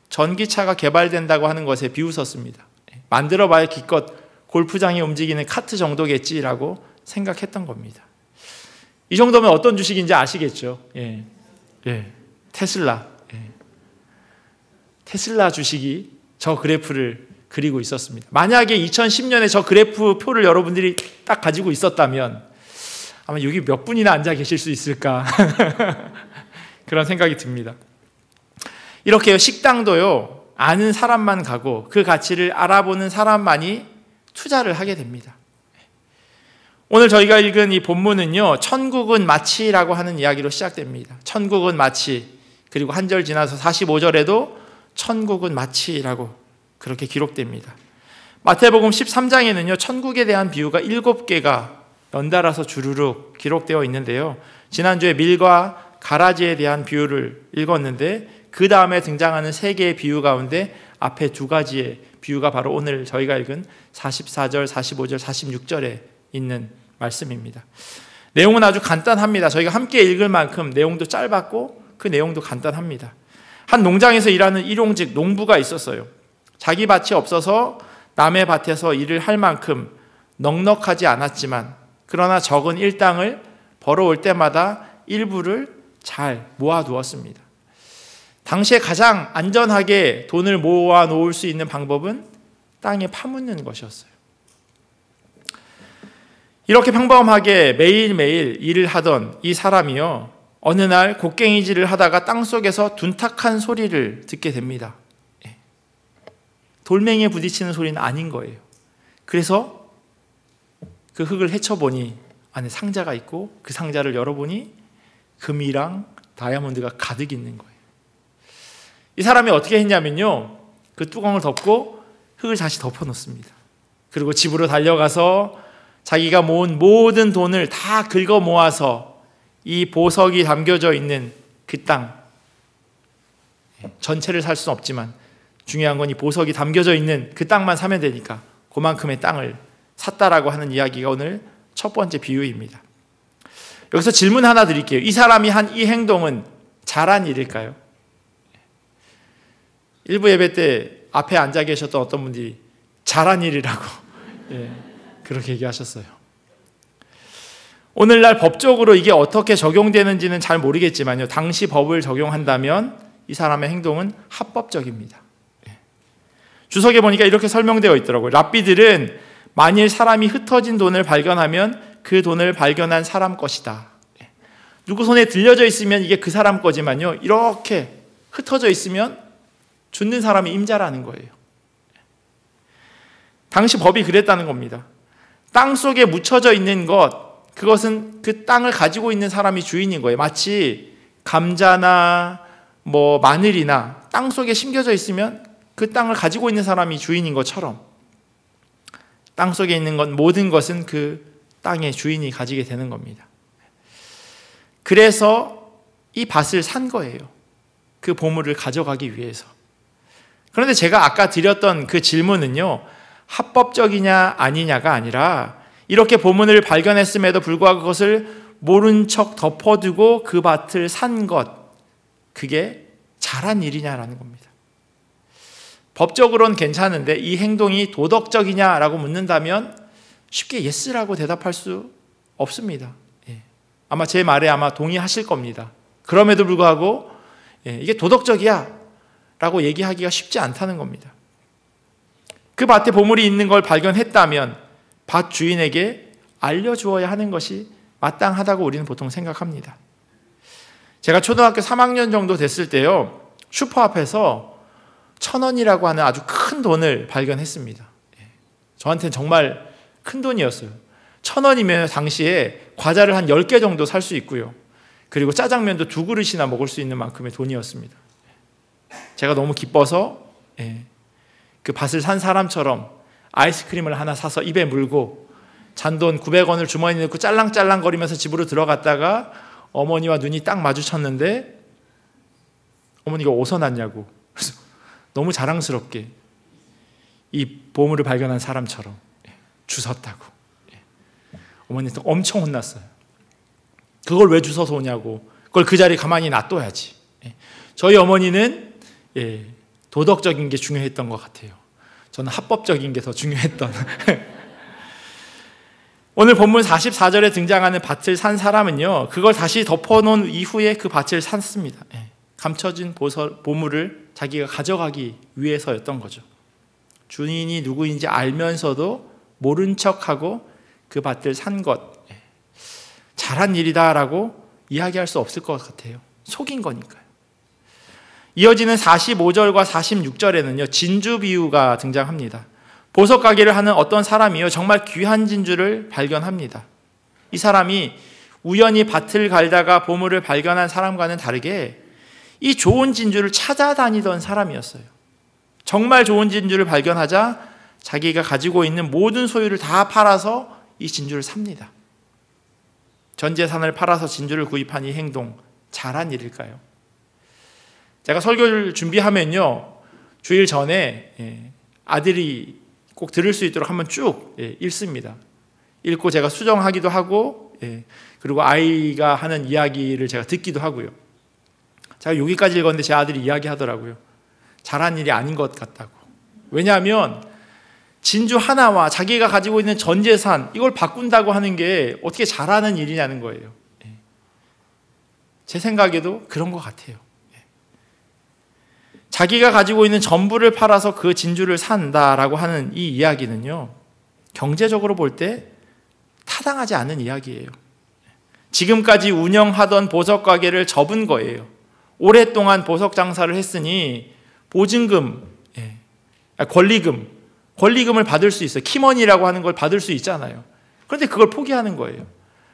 전기차가 개발된다고 하는 것에 비웃었습니다. 만들어봐야 기껏 골프장에 움직이는 카트 정도겠지라고 생각했던 겁니다. 이 정도면 어떤 주식인지 아시겠죠? 테슬라. 테슬라 주식이 저 그래프를 그리고 있었습니다. 만약에 2010년에 저 그래프 표를 여러분들이 딱 가지고 있었다면 아마 여기 몇 분이나 앉아 계실 수 있을까 그런 생각이 듭니다. 이렇게 식당도요, 아는 사람만 가고 그 가치를 알아보는 사람만이 투자를 하게 됩니다. 오늘 저희가 읽은 이 본문은요, 천국은 마치라고 하는 이야기로 시작됩니다. 천국은 마치. 그리고 한 절 지나서 45절에도 천국은 마치라고 그렇게 기록됩니다. 마태복음 13장에는요, 천국에 대한 비유가 7개가 연달아서 주르륵 기록되어 있는데요. 지난주에 밀과 가라지에 대한 비유를 읽었는데 그 다음에 등장하는 3개의 비유 가운데 앞에 2가지의 비유가 바로 오늘 저희가 읽은 44절, 45절, 46절에 있는 말씀입니다. 내용은 아주 간단합니다. 저희가 함께 읽을 만큼 내용도 짧았고 그 내용도 간단합니다. 한 농장에서 일하는 일용직 농부가 있었어요. 자기 밭이 없어서 남의 밭에서 일을 할 만큼 넉넉하지 않았지만 그러나 적은 일당을 벌어올 때마다 일부를 잘 모아두었습니다. 당시에 가장 안전하게 돈을 모아 놓을 수 있는 방법은 땅에 파묻는 것이었어요. 이렇게 평범하게 매일매일 일을 하던 이 사람이요, 어느 날 곡괭이질을 하다가 땅속에서 둔탁한 소리를 듣게 됩니다. 돌멩이에 부딪히는 소리는 아닌 거예요. 그래서 그 흙을 헤쳐보니 안에 상자가 있고 그 상자를 열어보니 금이랑 다이아몬드가 가득 있는 거예요. 이 사람이 어떻게 했냐면요, 그 뚜껑을 덮고 흙을 다시 덮어놓습니다. 그리고 집으로 달려가서 자기가 모은 모든 돈을 다 긁어 모아서 이 보석이 담겨져 있는 그 땅, 전체를 살 수는 없지만 중요한 건 이 보석이 담겨져 있는 그 땅만 사면 되니까 그만큼의 땅을 샀다라고 하는 이야기가 오늘 첫 번째 비유입니다. 여기서 질문 하나 드릴게요. 이 사람이 한 이 행동은 잘한 일일까요? 일부 예배 때 앞에 앉아 계셨던 어떤 분들이 잘한 일이라고 그렇게 얘기하셨어요. 오늘날 법적으로 이게 어떻게 적용되는지는 잘 모르겠지만요, 당시 법을 적용한다면 이 사람의 행동은 합법적입니다. 주석에 보니까 이렇게 설명되어 있더라고요. 랍비들은 만일 사람이 흩어진 돈을 발견하면 그 돈을 발견한 사람 것이다. 누구 손에 들려져 있으면 이게 그 사람 거지만요, 이렇게 흩어져 있으면 줍는 사람이 임자라는 거예요. 당시 법이 그랬다는 겁니다. 땅 속에 묻혀져 있는 것, 그것은 그 땅을 가지고 있는 사람이 주인인 거예요. 마치 감자나 마늘이나 땅 속에 심겨져 있으면 그 땅을 가지고 있는 사람이 주인인 것처럼 땅 속에 있는 것, 모든 것은 그 땅의 주인이 가지게 되는 겁니다. 그래서 이 밭을 산 거예요. 그 보물을 가져가기 위해서. 그런데 제가 아까 드렸던 그 질문은요, 합법적이냐 아니냐가 아니라 이렇게 보물을 발견했음에도 불구하고 그것을 모른 척 덮어두고 그 밭을 산 것, 그게 잘한 일이냐라는 겁니다. 법적으로는 괜찮은데 이 행동이 도덕적이냐라고 묻는다면 쉽게 예스라고 대답할 수 없습니다. 아마 제 말에 동의하실 겁니다. 그럼에도 불구하고 이게 도덕적이야 라고 얘기하기가 쉽지 않다는 겁니다. 그 밭에 보물이 있는 걸 발견했다면 밭 주인에게 알려주어야 하는 것이 마땅하다고 우리는 보통 생각합니다. 제가 초등학교 3학년 정도 됐을 때요, 슈퍼 앞에서 1,000원이라고 하는 아주 큰 돈을 발견했습니다. 저한테는 정말 큰 돈이었어요. 1,000원이면 당시에 과자를 한 10개 정도 살 수 있고요, 그리고 짜장면도 2그릇이나 먹을 수 있는 만큼의 돈이었습니다. 제가 너무 기뻐서 그 밭을 산 사람처럼 아이스크림을 하나 사서 입에 물고 잔돈 900원을 주머니에 넣고 짤랑짤랑거리면서 집으로 들어갔다가 어머니와 눈이 딱 마주쳤는데 어머니가 어디서 났냐고, 그래서 너무 자랑스럽게 이 보물을 발견한 사람처럼 주웠다고. 어머니는 또 엄청 혼났어요. 그걸 왜 주워서 오냐고, 그걸 그 자리에 가만히 놔둬야지. 저희 어머니는 도덕적인 게 중요했던 것 같아요. 저는 합법적인 게 더 중요했던. 오늘 본문 44절에 등장하는 밭을 산 사람은요, 그걸 다시 덮어놓은 이후에 그 밭을 샀습니다. 감춰진 보물을 자기가 가져가기 위해서였던 거죠. 주인이 누구인지 알면서도 모른 척하고 그 밭을 산 것, 잘한 일이다라고 이야기할 수 없을 것 같아요. 속인 거니까요. 이어지는 45절과 46절에는요, 진주 비유가 등장합니다. 보석 가게를 하는 어떤 사람이요, 정말 귀한 진주를 발견합니다. 이 사람이 우연히 밭을 갈다가 보물을 발견한 사람과는 다르게 이 좋은 진주를 찾아다니던 사람이었어요. 정말 좋은 진주를 발견하자 자기가 가지고 있는 모든 소유를 다 팔아서 이 진주를 삽니다. 전 재산을 팔아서 진주를 구입한 이 행동, 잘한 일일까요? 제가 설교를 준비하면요, 주일 전에 아들이 꼭 들을 수 있도록 한번 쭉 읽습니다. 읽고 제가 수정하기도 하고, 그리고 아이가 하는 이야기를 제가 듣기도 하고요. 제가 여기까지 읽었는데 제 아들이 이야기하더라고요. 잘한 일이 아닌 것 같다고. 왜냐하면 진주 하나와 자기가 가지고 있는 전 재산, 이걸 바꾼다고 하는 게 어떻게 잘하는 일이냐는 거예요. 제 생각에도 그런 것 같아요. 자기가 가지고 있는 전부를 팔아서 그 진주를 산다라고 하는 이 이야기는요, 경제적으로 볼 때 타당하지 않은 이야기예요. 지금까지 운영하던 보석 가게를 접은 거예요. 오랫동안 보석 장사를 했으니 보증금, 권리금을 받을 수 있어요. 키머니라고 하는 걸 받을 수 있잖아요. 그런데 그걸 포기하는 거예요.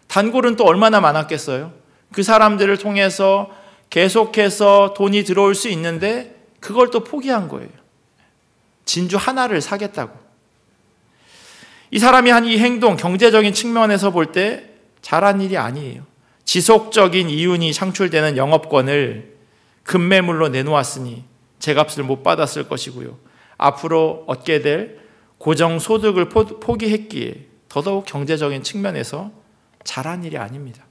단골은 또 얼마나 많았겠어요? 그 사람들을 통해서 계속해서 돈이 들어올 수 있는데 그걸 또 포기한 거예요. 진주 하나를 사겠다고. 이 사람이 한 이 행동, 경제적인 측면에서 볼 때 잘한 일이 아니에요. 지속적인 이윤이 창출되는 영업권을 금매물로 내놓았으니 제값을 못 받았을 것이고요, 앞으로 얻게 될 고정소득을 포기했기에 더더욱 경제적인 측면에서 잘한 일이 아닙니다.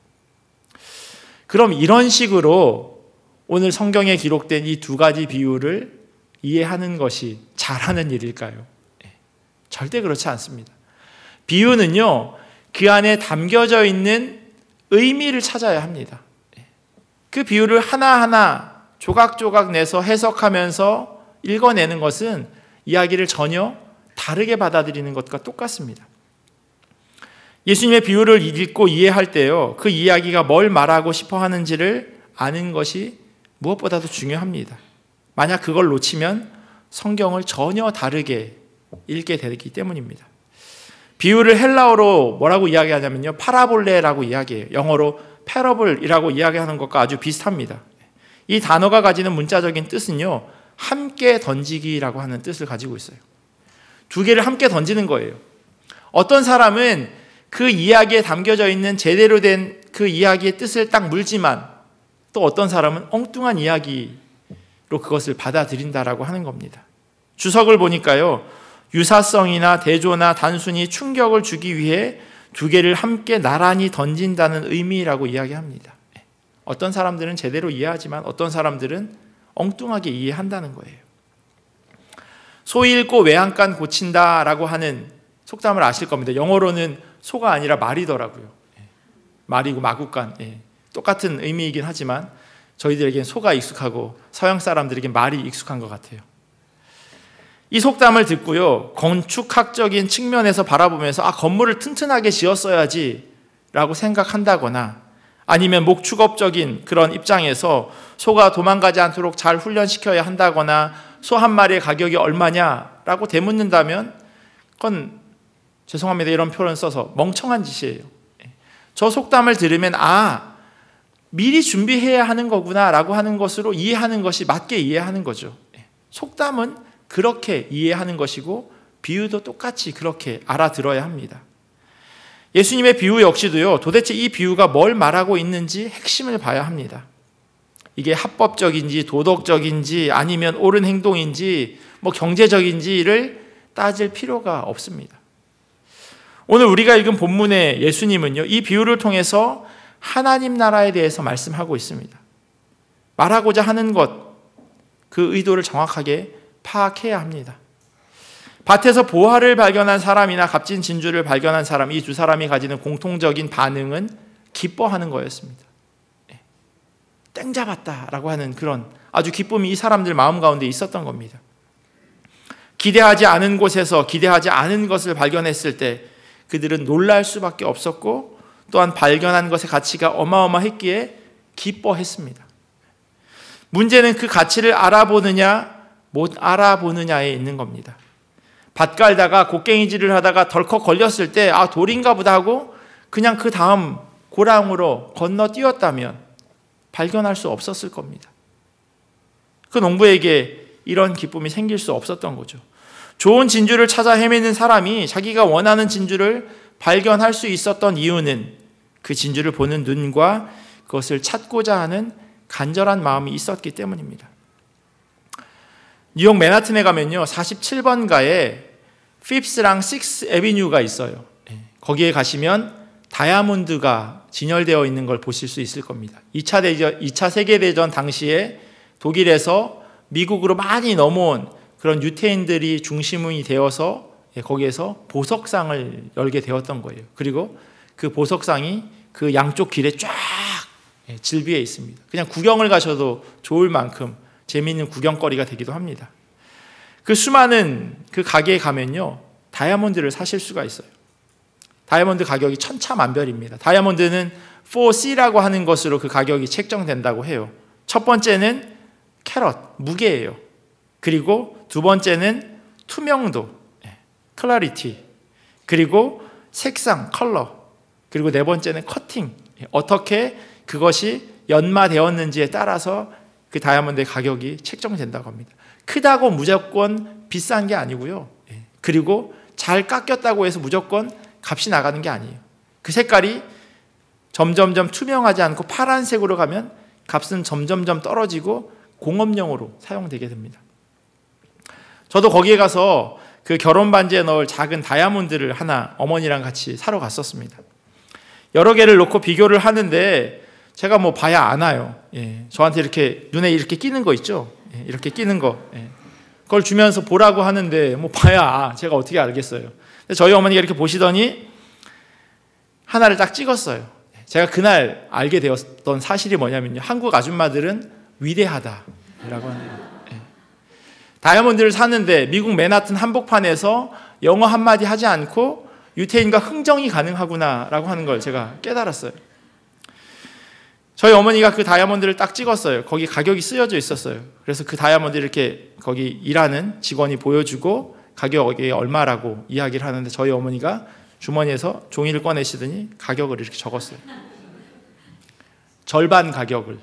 그럼 이런 식으로 오늘 성경에 기록된 이 두 가지 비유를 이해하는 것이 잘하는 일일까요? 절대 그렇지 않습니다. 비유는요, 그 안에 담겨져 있는 의미를 찾아야 합니다. 그 비유를 하나하나 조각조각 내서 해석하면서 읽어내는 것은 이야기를 전혀 다르게 받아들이는 것과 똑같습니다. 예수님의 비유를 읽고 이해할 때요, 그 이야기가 뭘 말하고 싶어 하는지를 아는 것이 무엇보다도 중요합니다. 만약 그걸 놓치면 성경을 전혀 다르게 읽게 되기 때문입니다. 비유를 헬라어로 뭐라고 이야기하냐면요, 파라볼레라고 이야기해요. 영어로 패러블이라고 이야기하는 것과 아주 비슷합니다. 이 단어가 가지는 문자적인 뜻은요, 함께 던지기라고 하는 뜻을 가지고 있어요. 두 개를 함께 던지는 거예요. 어떤 사람은 그 이야기에 담겨져 있는 제대로 된 그 이야기의 뜻을 딱 물지만, 또 어떤 사람은 엉뚱한 이야기로 그것을 받아들인다라고 하는 겁니다. 주석을 보니까요, 유사성이나 대조나 단순히 충격을 주기 위해 두 개를 함께 나란히 던진다는 의미라고 이야기합니다. 어떤 사람들은 제대로 이해하지만 어떤 사람들은 엉뚱하게 이해한다는 거예요. 소 잃고 외양간 고친다라고 하는 속담을 아실 겁니다. 영어로는 소가 아니라 말이더라고요. 말이고 마구간, 똑같은 의미이긴 하지만 저희들에겐 소가 익숙하고 서양 사람들에겐 말이 익숙한 것 같아요. 이 속담을 듣고요, 건축학적인 측면에서 바라보면서 건물을 튼튼하게 지었어야지 라고 생각한다거나, 아니면 목축업적인 그런 입장에서 소가 도망가지 않도록 잘 훈련시켜야 한다거나, 소 한 마리의 가격이 얼마냐라고 되묻는다면 그건, 죄송합니다, 이런 표현 써서 멍청한 짓이에요. 저 속담을 들으면 미리 준비해야 하는 거구나 라고 하는 것으로 이해하는 것이 맞게 이해하는 거죠. 속담은 그렇게 이해하는 것이고 비유도 똑같이 그렇게 알아들어야 합니다. 예수님의 비유 역시도요, 도대체 이 비유가 뭘 말하고 있는지 핵심을 봐야 합니다. 이게 합법적인지 도덕적인지 아니면 옳은 행동인지 경제적인지를 따질 필요가 없습니다. 오늘 우리가 읽은 본문의 예수님은요, 이 비유를 통해서 하나님 나라에 대해서 말씀하고 있습니다. 말하고자 하는 것, 그 의도를 정확하게 파악해야 합니다. 밭에서 보화를 발견한 사람이나 값진 진주를 발견한 사람, 이 두 사람이 가지는 공통적인 반응은 기뻐하는 거였습니다. 땡 잡았다라고 하는 그런 아주 기쁨이 이 사람들 마음 가운데 있었던 겁니다. 기대하지 않은 곳에서 기대하지 않은 것을 발견했을 때 그들은 놀랄 수밖에 없었고, 또한 발견한 것의 가치가 어마어마했기에 기뻐했습니다. 문제는 그 가치를 알아보느냐 못 알아보느냐에 있는 겁니다. 밭 갈다가 곡괭이질을 하다가 덜컥 걸렸을 때 돌인가 보다 하고 그냥 그 다음 고랑으로 건너뛰었다면 발견할 수 없었을 겁니다. 그 농부에게 이런 기쁨이 생길 수 없었던 거죠. 좋은 진주를 찾아 헤매는 사람이 자기가 원하는 진주를 발견할 수 있었던 이유는 그 진주를 보는 눈과 그것을 찾고자 하는 간절한 마음이 있었기 때문입니다. 뉴욕 맨하튼에 가면요, 47번가에 핍스랑 6th 애비뉴가 있어요. 거기에 가시면 다이아몬드가 진열되어 있는 걸 보실 수 있을 겁니다. 2차 세계대전 당시에 독일에서 미국으로 많이 넘어온 그런 유태인들이 중심이 되어서 거기에서 보석상을 열게 되었던 거예요. 그리고 그 보석상이 그 양쪽 길에 쫙 질비해 있습니다. 그냥 구경을 가셔도 좋을 만큼 재미있는 구경거리가 되기도 합니다. 그 수많은 그 가게에 가면요, 다이아몬드를 사실 수가 있어요. 다이아몬드 가격이 천차만별입니다. 다이아몬드는 4C라고 하는 것으로 그 가격이 책정된다고 해요. 첫 번째는 캐럿, 무게예요. 그리고 두 번째는 투명도, 클래리티, 그리고 색상, 컬러, 그리고 네 번째는 커팅, 어떻게 그것이 연마되었는지에 따라서 그 다이아몬드의 가격이 책정된다고 합니다. 크다고 무조건 비싼 게 아니고요, 그리고 잘 깎였다고 해서 무조건 값이 나가는 게 아니에요. 그 색깔이 점점점 투명하지 않고 파란색으로 가면 값은 점점점 떨어지고 공업용으로 사용되게 됩니다. 저도 거기에 가서 그 결혼 반지에 넣을 작은 다이아몬드를 하나 어머니랑 같이 사러 갔었습니다. 여러 개를 놓고 비교를 하는데 제가 봐야 아나요. 저한테 이렇게 눈에 이렇게 끼는 거 있죠. 이렇게 끼는 거. 그걸 주면서 보라고 하는데 봐야 제가 어떻게 알겠어요. 근데 저희 어머니가 이렇게 보시더니 하나를 딱 찍었어요. 제가 그날 알게 되었던 사실이 뭐냐면요, 한국 아줌마들은 위대하다라고 하네요. 다이아몬드를 샀는데 미국 맨하튼 한복판에서 영어 한마디 하지 않고 유태인과 흥정이 가능하구나라고 하는 걸 제가 깨달았어요. 저희 어머니가 그 다이아몬드를 딱 찍었어요. 거기 가격이 쓰여져 있었어요. 그래서 그 다이아몬드를 이렇게 거기 일하는 직원이 보여주고 가격이 얼마라고 이야기를 하는데 저희 어머니가 주머니에서 종이를 꺼내시더니 가격을 이렇게 적었어요. 절반 가격을.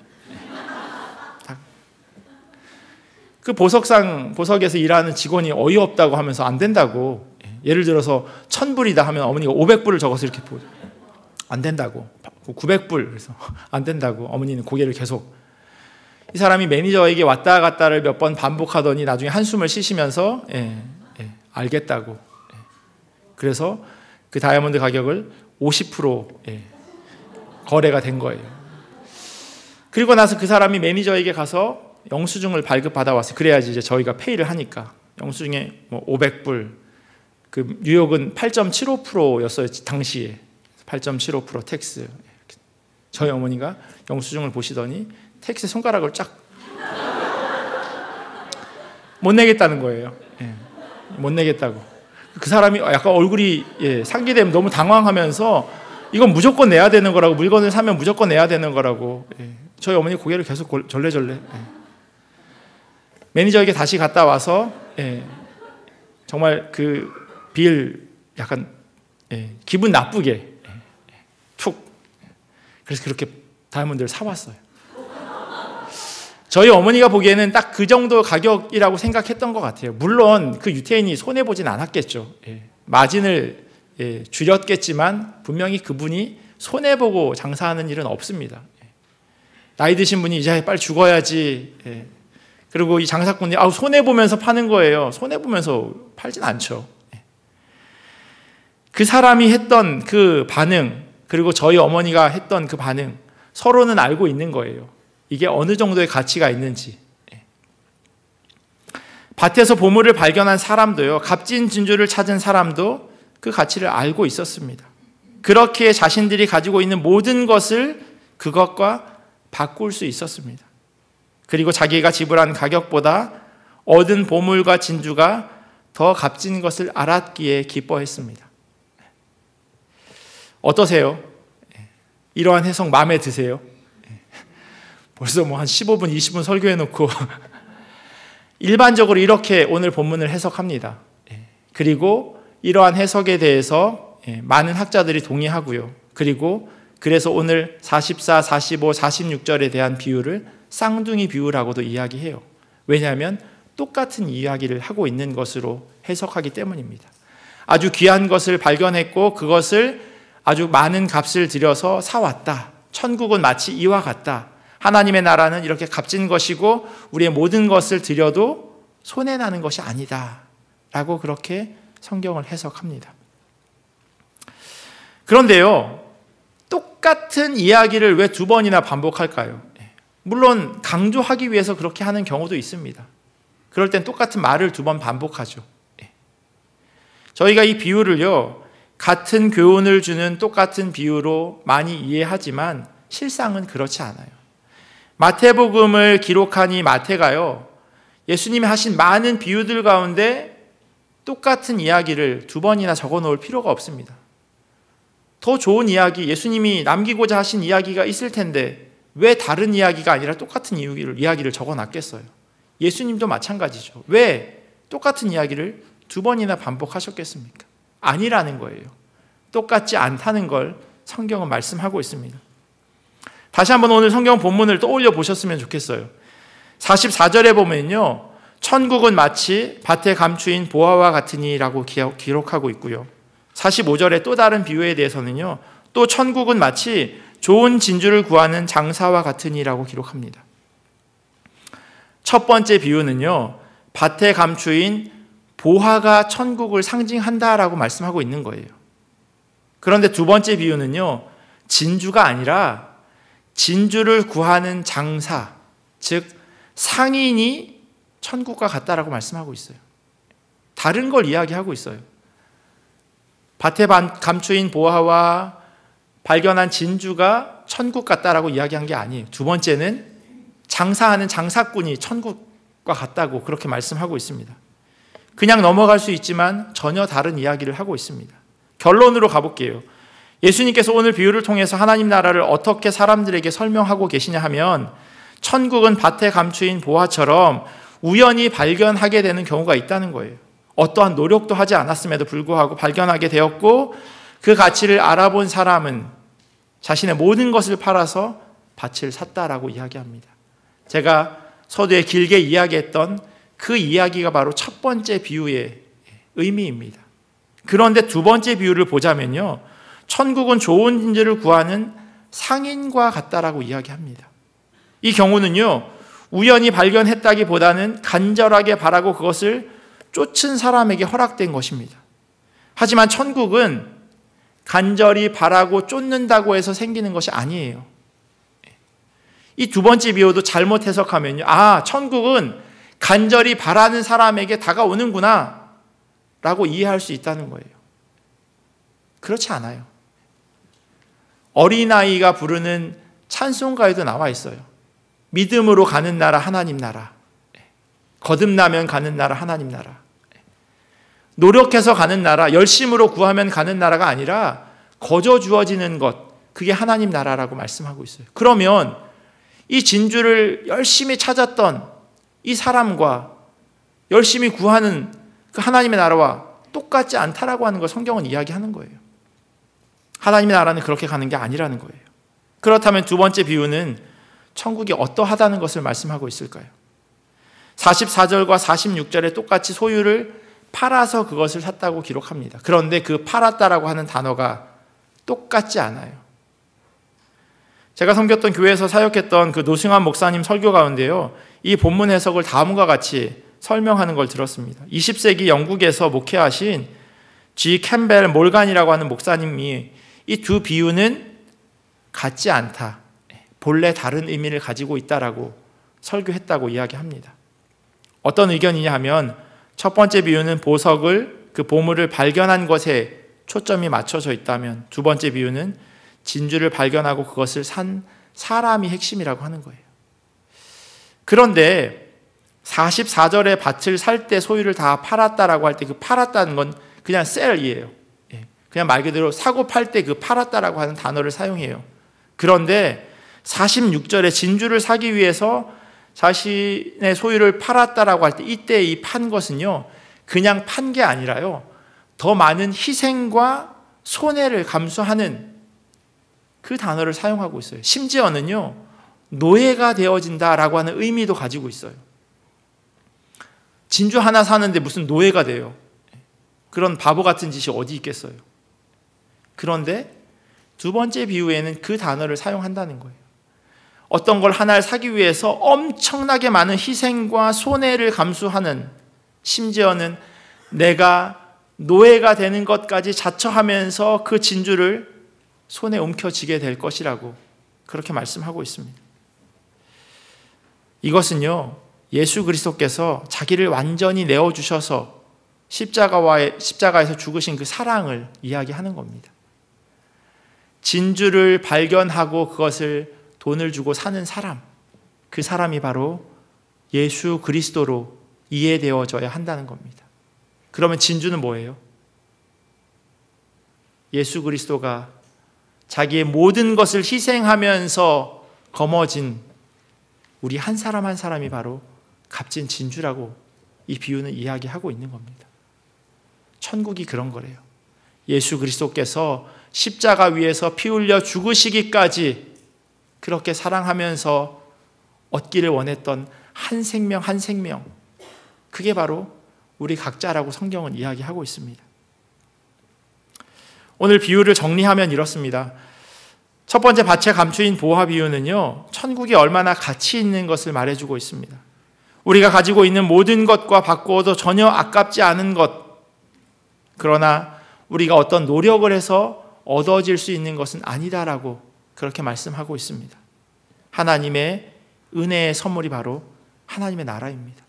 그 보석에서 일하는 직원이 어이없다고 하면서 안 된다고, 예를 들어서 1,000불이다 하면 어머니가 500불을 적어서 이렇게 보죠. 안 된다고. 900불. 그래서 안 된다고 어머니는 고개를 계속. 이 사람이 매니저에게 왔다 갔다를 몇 번 반복하더니 나중에 한숨을 쉬시면서 알겠다고. 그래서 그 다이아몬드 가격을 50% 거래가 된 거예요. 그리고 나서 그 사람이 매니저에게 가서 영수증을 발급받아 왔어요. 그래야지 이제 저희가 페이를 하니까. 영수증에 뭐 500불. 그 뉴욕은 8.75%였어요. 당시에. 8.75% 텍스. 저희 어머니가 영수증을 보시더니 텍스에 손가락을 쫙 못 내겠다는 거예요. 못 내겠다고. 그 사람이 약간 얼굴이 상기되면 너무 당황하면서 이건 무조건 내야 되는 거라고, 물건을 사면 무조건 내야 되는 거라고. 저희 어머니 고개를 계속 절레절레. 매니저에게 다시 갔다 와서 정말 그 빌 약간 기분 나쁘게 툭. 그래서 그렇게 다이아몬드를 사왔어요. 저희 어머니가 보기에는 딱 그 정도 가격이라고 생각했던 것 같아요. 물론 그 유태인이 손해보진 않았겠죠. 마진을 줄였겠지만 분명히 그분이 손해보고 장사하는 일은 없습니다. 나이 드신 분이 이제 빨리 죽어야지. 그리고 이 장사꾼이 손해보면서 파는 거예요. 손해보면서 팔진 않죠. 그 사람이 했던 그 반응, 그리고 저희 어머니가 했던 그 반응, 서로는 알고 있는 거예요. 이게 어느 정도의 가치가 있는지. 밭에서 보물을 발견한 사람도요, 값진 진주를 찾은 사람도 그 가치를 알고 있었습니다. 그렇게 자신들이 가지고 있는 모든 것을 그것과 바꿀 수 있었습니다. 그리고 자기가 지불한 가격보다 얻은 보물과 진주가 더 값진 것을 알았기에 기뻐했습니다. 어떠세요? 이러한 해석 마음에 드세요? 벌써 뭐 한 15분, 20분 설교해놓고 일반적으로 이렇게 오늘 본문을 해석합니다. 그리고 이러한 해석에 대해서 많은 학자들이 동의하고요. 그리고 그래서 오늘 44, 45, 46절에 대한 비유를 쌍둥이 비유라고도 이야기해요. 왜냐하면 똑같은 이야기를 하고 있는 것으로 해석하기 때문입니다. 아주 귀한 것을 발견했고 그것을 아주 많은 값을 들여서 사왔다. 천국은 마치 이와 같다. 하나님의 나라는 이렇게 값진 것이고 우리의 모든 것을 들여도 손해나는 것이 아니다. 라고 그렇게 성경을 해석합니다. 그런데요, 똑같은 이야기를 왜 두 번이나 반복할까요? 물론 강조하기 위해서 그렇게 하는 경우도 있습니다. 그럴 땐 똑같은 말을 두 번 반복하죠. 저희가 이 비유를요, 같은 교훈을 주는 똑같은 비유로 많이 이해하지만 실상은 그렇지 않아요. 마태복음을 기록한 이 마태가요, 예수님이 하신 많은 비유들 가운데 똑같은 이야기를 두 번이나 적어 놓을 필요가 없습니다. 더 좋은 이야기, 예수님이 남기고자 하신 이야기가 있을 텐데 왜 다른 이야기가 아니라 똑같은 이야기를 적어 놨겠어요? 예수님도 마찬가지죠. 왜 똑같은 이야기를 두 번이나 반복하셨겠습니까? 아니라는 거예요. 똑같지 않다는 걸 성경은 말씀하고 있습니다. 다시 한번 오늘 성경 본문을 떠올려 보셨으면 좋겠어요. 44절에 보면요, 천국은 마치 밭에 감추인 보화와 같으니라고 기록하고 있고요. 45절에 또 다른 비유에 대해서는요, 또 천국은 마치 좋은 진주를 구하는 장사와 같으니라고 기록합니다. 첫 번째 비유는요, 밭에 감추인 보화가 천국을 상징한다라고 말씀하고 있는 거예요. 그런데 두 번째 비유는요, 진주가 아니라 진주를 구하는 장사, 즉 상인이 천국과 같다라고 말씀하고 있어요. 다른 걸 이야기하고 있어요. 밭에 감추인 보화와 발견한 진주가 천국 같다라고 이야기한 게 아니에요. 두 번째는 장사하는 장사꾼이 천국과 같다고 그렇게 말씀하고 있습니다. 그냥 넘어갈 수 있지만 전혀 다른 이야기를 하고 있습니다. 결론으로 가볼게요. 예수님께서 오늘 비유를 통해서 하나님 나라를 어떻게 사람들에게 설명하고 계시냐 하면 천국은 밭에 감추인 보화처럼 우연히 발견하게 되는 경우가 있다는 거예요. 어떠한 노력도 하지 않았음에도 불구하고 발견하게 되었고 그 가치를 알아본 사람은 자신의 모든 것을 팔아서 밭을 샀다라고 이야기합니다. 제가 서두에 길게 이야기했던 그 이야기가 바로 첫 번째 비유의 의미입니다. 그런데 두 번째 비유를 보자면요, 천국은 좋은 진주를 구하는 상인과 같다라고 이야기합니다. 이 경우는요, 우연히 발견했다기보다는 간절하게 바라고 그것을 쫓은 사람에게 허락된 것입니다. 하지만 천국은 간절히 바라고 쫓는다고 해서 생기는 것이 아니에요. 이 두 번째 비유도 잘못 해석하면요, 천국은 간절히 바라는 사람에게 다가오는구나 라고 이해할 수 있다는 거예요. 그렇지 않아요. 어린아이가 부르는 찬송가에도 나와 있어요. 믿음으로 가는 나라 하나님 나라, 거듭나면 가는 나라 하나님 나라, 노력해서 가는 나라, 열심으로 구하면 가는 나라가 아니라 거저 주어지는 것, 그게 하나님 나라라고 말씀하고 있어요. 그러면 이 진주를 열심히 찾았던 이 사람과 열심히 구하는 그 하나님의 나라와 똑같지 않다라고 하는 걸 성경은 이야기하는 거예요. 하나님의 나라는 그렇게 가는 게 아니라는 거예요. 그렇다면 두 번째 비유는 천국이 어떠하다는 것을 말씀하고 있을까요? 44절과 46절에 똑같이 소유를 팔아서 그것을 샀다고 기록합니다. 그런데 그 팔았다라고 하는 단어가 똑같지 않아요. 제가 섬겼던 교회에서 사역했던 그 노승환 목사님 설교 가운데요, 이 본문 해석을 다음과 같이 설명하는 걸 들었습니다. 20세기 영국에서 목회하신 G. 캠벨 몰간이라고 하는 목사님이 이 두 비유는 같지 않다, 본래 다른 의미를 가지고 있다라고 설교했다고 이야기합니다. 어떤 의견이냐 하면 첫 번째 비유는 보석을, 그 보물을 발견한 것에 초점이 맞춰져 있다면 두 번째 비유는 진주를 발견하고 그것을 산 사람이 핵심이라고 하는 거예요. 그런데 44절에 밭을 살 때 소유를 다 팔았다라고 할 때 그 팔았다는 건 그냥 셀이에요. 그냥 말 그대로 사고 팔 때 그 팔았다라고 하는 단어를 사용해요. 그런데 46절에 진주를 사기 위해서 자신의 소유를 팔았다라고 할 때 이때 이 판 것은요, 그냥 판 게 아니라요, 더 많은 희생과 손해를 감수하는 그 단어를 사용하고 있어요. 심지어는요, 노예가 되어진다라고 하는 의미도 가지고 있어요. 진주 하나 사는데 무슨 노예가 돼요? 그런 바보 같은 짓이 어디 있겠어요? 그런데 두 번째 비유에는 그 단어를 사용한다는 거예요. 어떤 걸 하나를 사기 위해서 엄청나게 많은 희생과 손해를 감수하는, 심지어는 내가 노예가 되는 것까지 자처하면서 그 진주를 손에 움켜쥐게 될 것이라고 그렇게 말씀하고 있습니다. 이것은요, 예수 그리스도께서 자기를 완전히 내어주셔서 십자가에서 죽으신 그 사랑을 이야기하는 겁니다. 진주를 발견하고 그것을 돈을 주고 사는 사람, 그 사람이 바로 예수 그리스도로 이해되어져야 한다는 겁니다. 그러면 진주는 뭐예요? 예수 그리스도가 자기의 모든 것을 희생하면서 거머쥔 우리 한 사람 한 사람이 바로 값진 진주라고 이 비유는 이야기하고 있는 겁니다. 천국이 그런 거래요. 예수 그리스도께서 십자가 위에서 피 흘려 죽으시기까지 그렇게 사랑하면서 얻기를 원했던 한 생명 한 생명, 그게 바로 우리 각자라고 성경은 이야기하고 있습니다. 오늘 비유를 정리하면 이렇습니다. 첫 번째 밭에 감추인 보화 비유는요, 천국이 얼마나 가치 있는 것을 말해주고 있습니다. 우리가 가지고 있는 모든 것과 바꾸어도 전혀 아깝지 않은 것, 그러나 우리가 어떤 노력을 해서 얻어질 수 있는 것은 아니다라고 그렇게 말씀하고 있습니다. 하나님의 은혜의 선물이 바로 하나님의 나라입니다.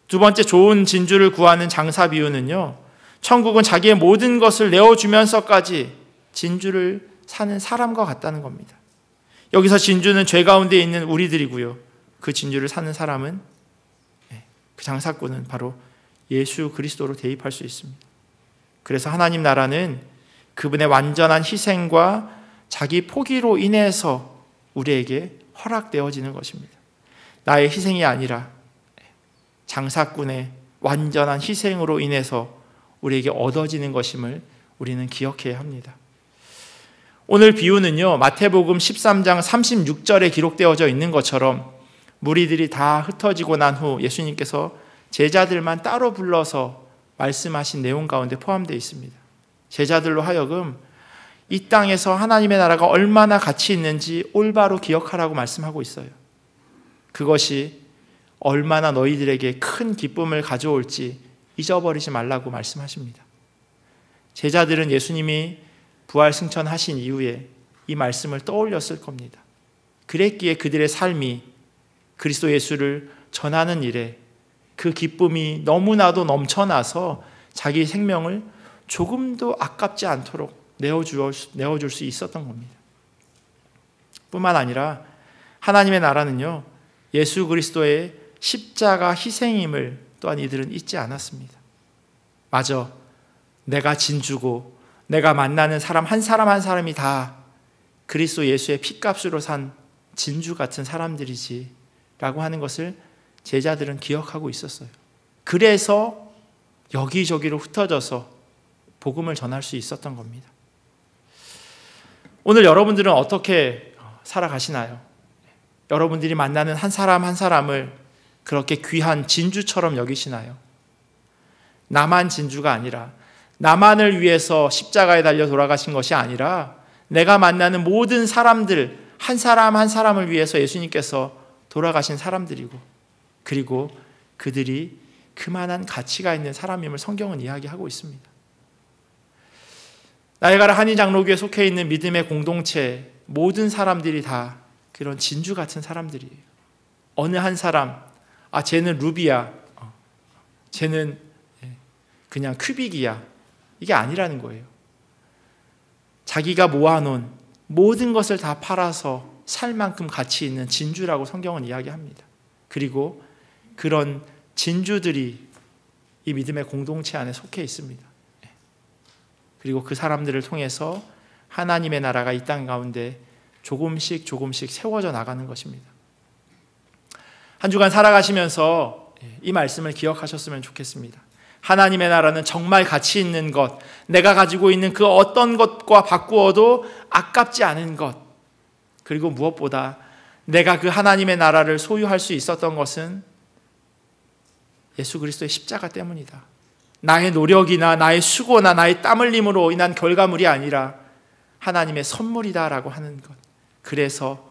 두 번째 좋은 진주를 구하는 장사 비유는요, 천국은 자기의 모든 것을 내어주면서까지 진주를 사는 사람과 같다는 겁니다. 여기서 진주는 죄 가운데 있는 우리들이고요. 그 진주를 사는 사람은, 그 장사꾼은 바로 예수 그리스도로 대입할 수 있습니다. 그래서 하나님 나라는 그분의 완전한 희생과 자기 포기로 인해서 우리에게 허락되어지는 것입니다. 나의 희생이 아니라 장사꾼의 완전한 희생으로 인해서 우리에게 얻어지는 것임을 우리는 기억해야 합니다. 오늘 비유는요, 마태복음 13장 36절에 기록되어져 있는 것처럼 무리들이 다 흩어지고 난 후 예수님께서 제자들만 따로 불러서 말씀하신 내용 가운데 포함되어 있습니다. 제자들로 하여금 이 땅에서 하나님의 나라가 얼마나 가치 있는지 올바로 기억하라고 말씀하고 있어요. 그것이 얼마나 너희들에게 큰 기쁨을 가져올지 잊어버리지 말라고 말씀하십니다. 제자들은 예수님이 부활 승천하신 이후에 이 말씀을 떠올렸을 겁니다. 그랬기에 그들의 삶이 그리스도 예수를 전하는 일에 그 기쁨이 너무나도 넘쳐나서 자기 생명을 조금도 아깝지 않도록 내어줄 수 있었던 겁니다. 뿐만 아니라 하나님의 나라는요, 예수 그리스도의 십자가 희생임을 또한 이들은 잊지 않았습니다. 맞아, 내가 진주고 내가 만나는 사람 한 사람이 다 그리스도 예수의 핏값으로 산 진주 같은 사람들이지 라고 하는 것을 제자들은 기억하고 있었어요. 그래서 여기저기로 흩어져서 복음을 전할 수 있었던 겁니다. 오늘 여러분들은 어떻게 살아가시나요? 여러분들이 만나는 한 사람 한 사람을 그렇게 귀한 진주처럼 여기시나요? 나만 진주가 아니라, 나만을 위해서 십자가에 달려 돌아가신 것이 아니라 내가 만나는 모든 사람들 한 사람 한 사람을 위해서 예수님께서 돌아가신 사람들이고, 그리고 그들이 그만한 가치가 있는 사람임을 성경은 이야기하고 있습니다. 나이가라 한인장로교에 속해 있는 믿음의 공동체 모든 사람들이 다 그런 진주 같은 사람들이에요. 어느 한 사람, 쟤는 루비야, 쟤는 그냥 큐빅이야, 이게 아니라는 거예요. 자기가 모아놓은 모든 것을 다 팔아서 살 만큼 가치 있는 진주라고 성경은 이야기합니다. 그리고 그런 진주들이 이 믿음의 공동체 안에 속해 있습니다. 그리고 그 사람들을 통해서 하나님의 나라가 이 땅 가운데 조금씩 세워져 나가는 것입니다. 한 주간 살아가시면서 이 말씀을 기억하셨으면 좋겠습니다. 하나님의 나라는 정말 가치 있는 것, 내가 가지고 있는 그 어떤 것과 바꾸어도 아깝지 않은 것, 그리고 무엇보다 내가 그 하나님의 나라를 소유할 수 있었던 것은 예수 그리스도의 십자가 때문이다. 나의 노력이나 나의 수고나 나의 땀 흘림으로 인한 결과물이 아니라 하나님의 선물이다라고 하는 것. 그래서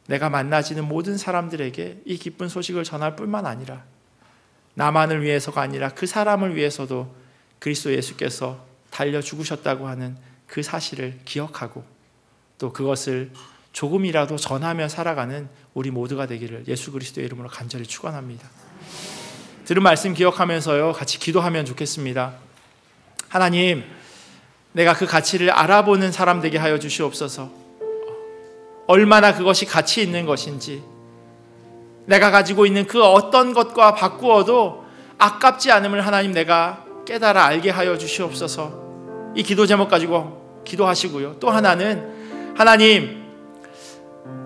내가 만나지는 모든 사람들에게 이 기쁜 소식을 전할 뿐만 아니라 나만을 위해서가 아니라 그 사람을 위해서도 그리스도 예수께서 달려 죽으셨다고 하는 그 사실을 기억하고 또 그것을 조금이라도 전하며 살아가는 우리 모두가 되기를 예수 그리스도의 이름으로 간절히 축원합니다. 들은 말씀 기억하면서요, 같이 기도하면 좋겠습니다. 하나님, 내가 그 가치를 알아보는 사람 되게 하여 주시옵소서. 얼마나 그것이 가치 있는 것인지, 내가 가지고 있는 그 어떤 것과 바꾸어도 아깝지 않음을 하나님 내가 깨달아 알게 하여 주시옵소서. 이 기도 제목 가지고 기도하시고요. 또 하나는 하나님,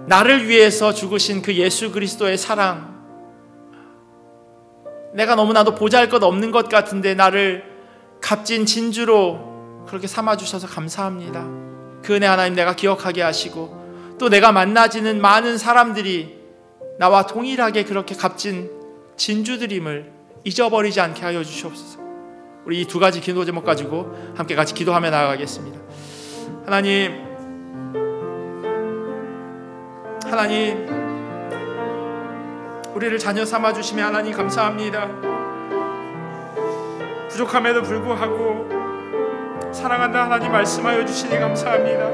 나를 위해서 죽으신 그 예수 그리스도의 사랑, 내가 너무나도 보잘것없는 것 같은데 나를 값진 진주로 그렇게 삼아주셔서 감사합니다. 그 은혜 하나님 내가 기억하게 하시고 또 내가 만나지는 많은 사람들이 나와 동일하게 그렇게 값진 진주들임을 잊어버리지 않게 하여 주시옵소서. 우리 이 두 가지 기도 제목 가지고 함께 같이 기도하며 나아가겠습니다. 하나님, 우리를 자녀 삼아주시며 하나님 감사합니다. 부족함에도 불구하고 사랑한다 하나님 말씀하여 주시니 감사합니다.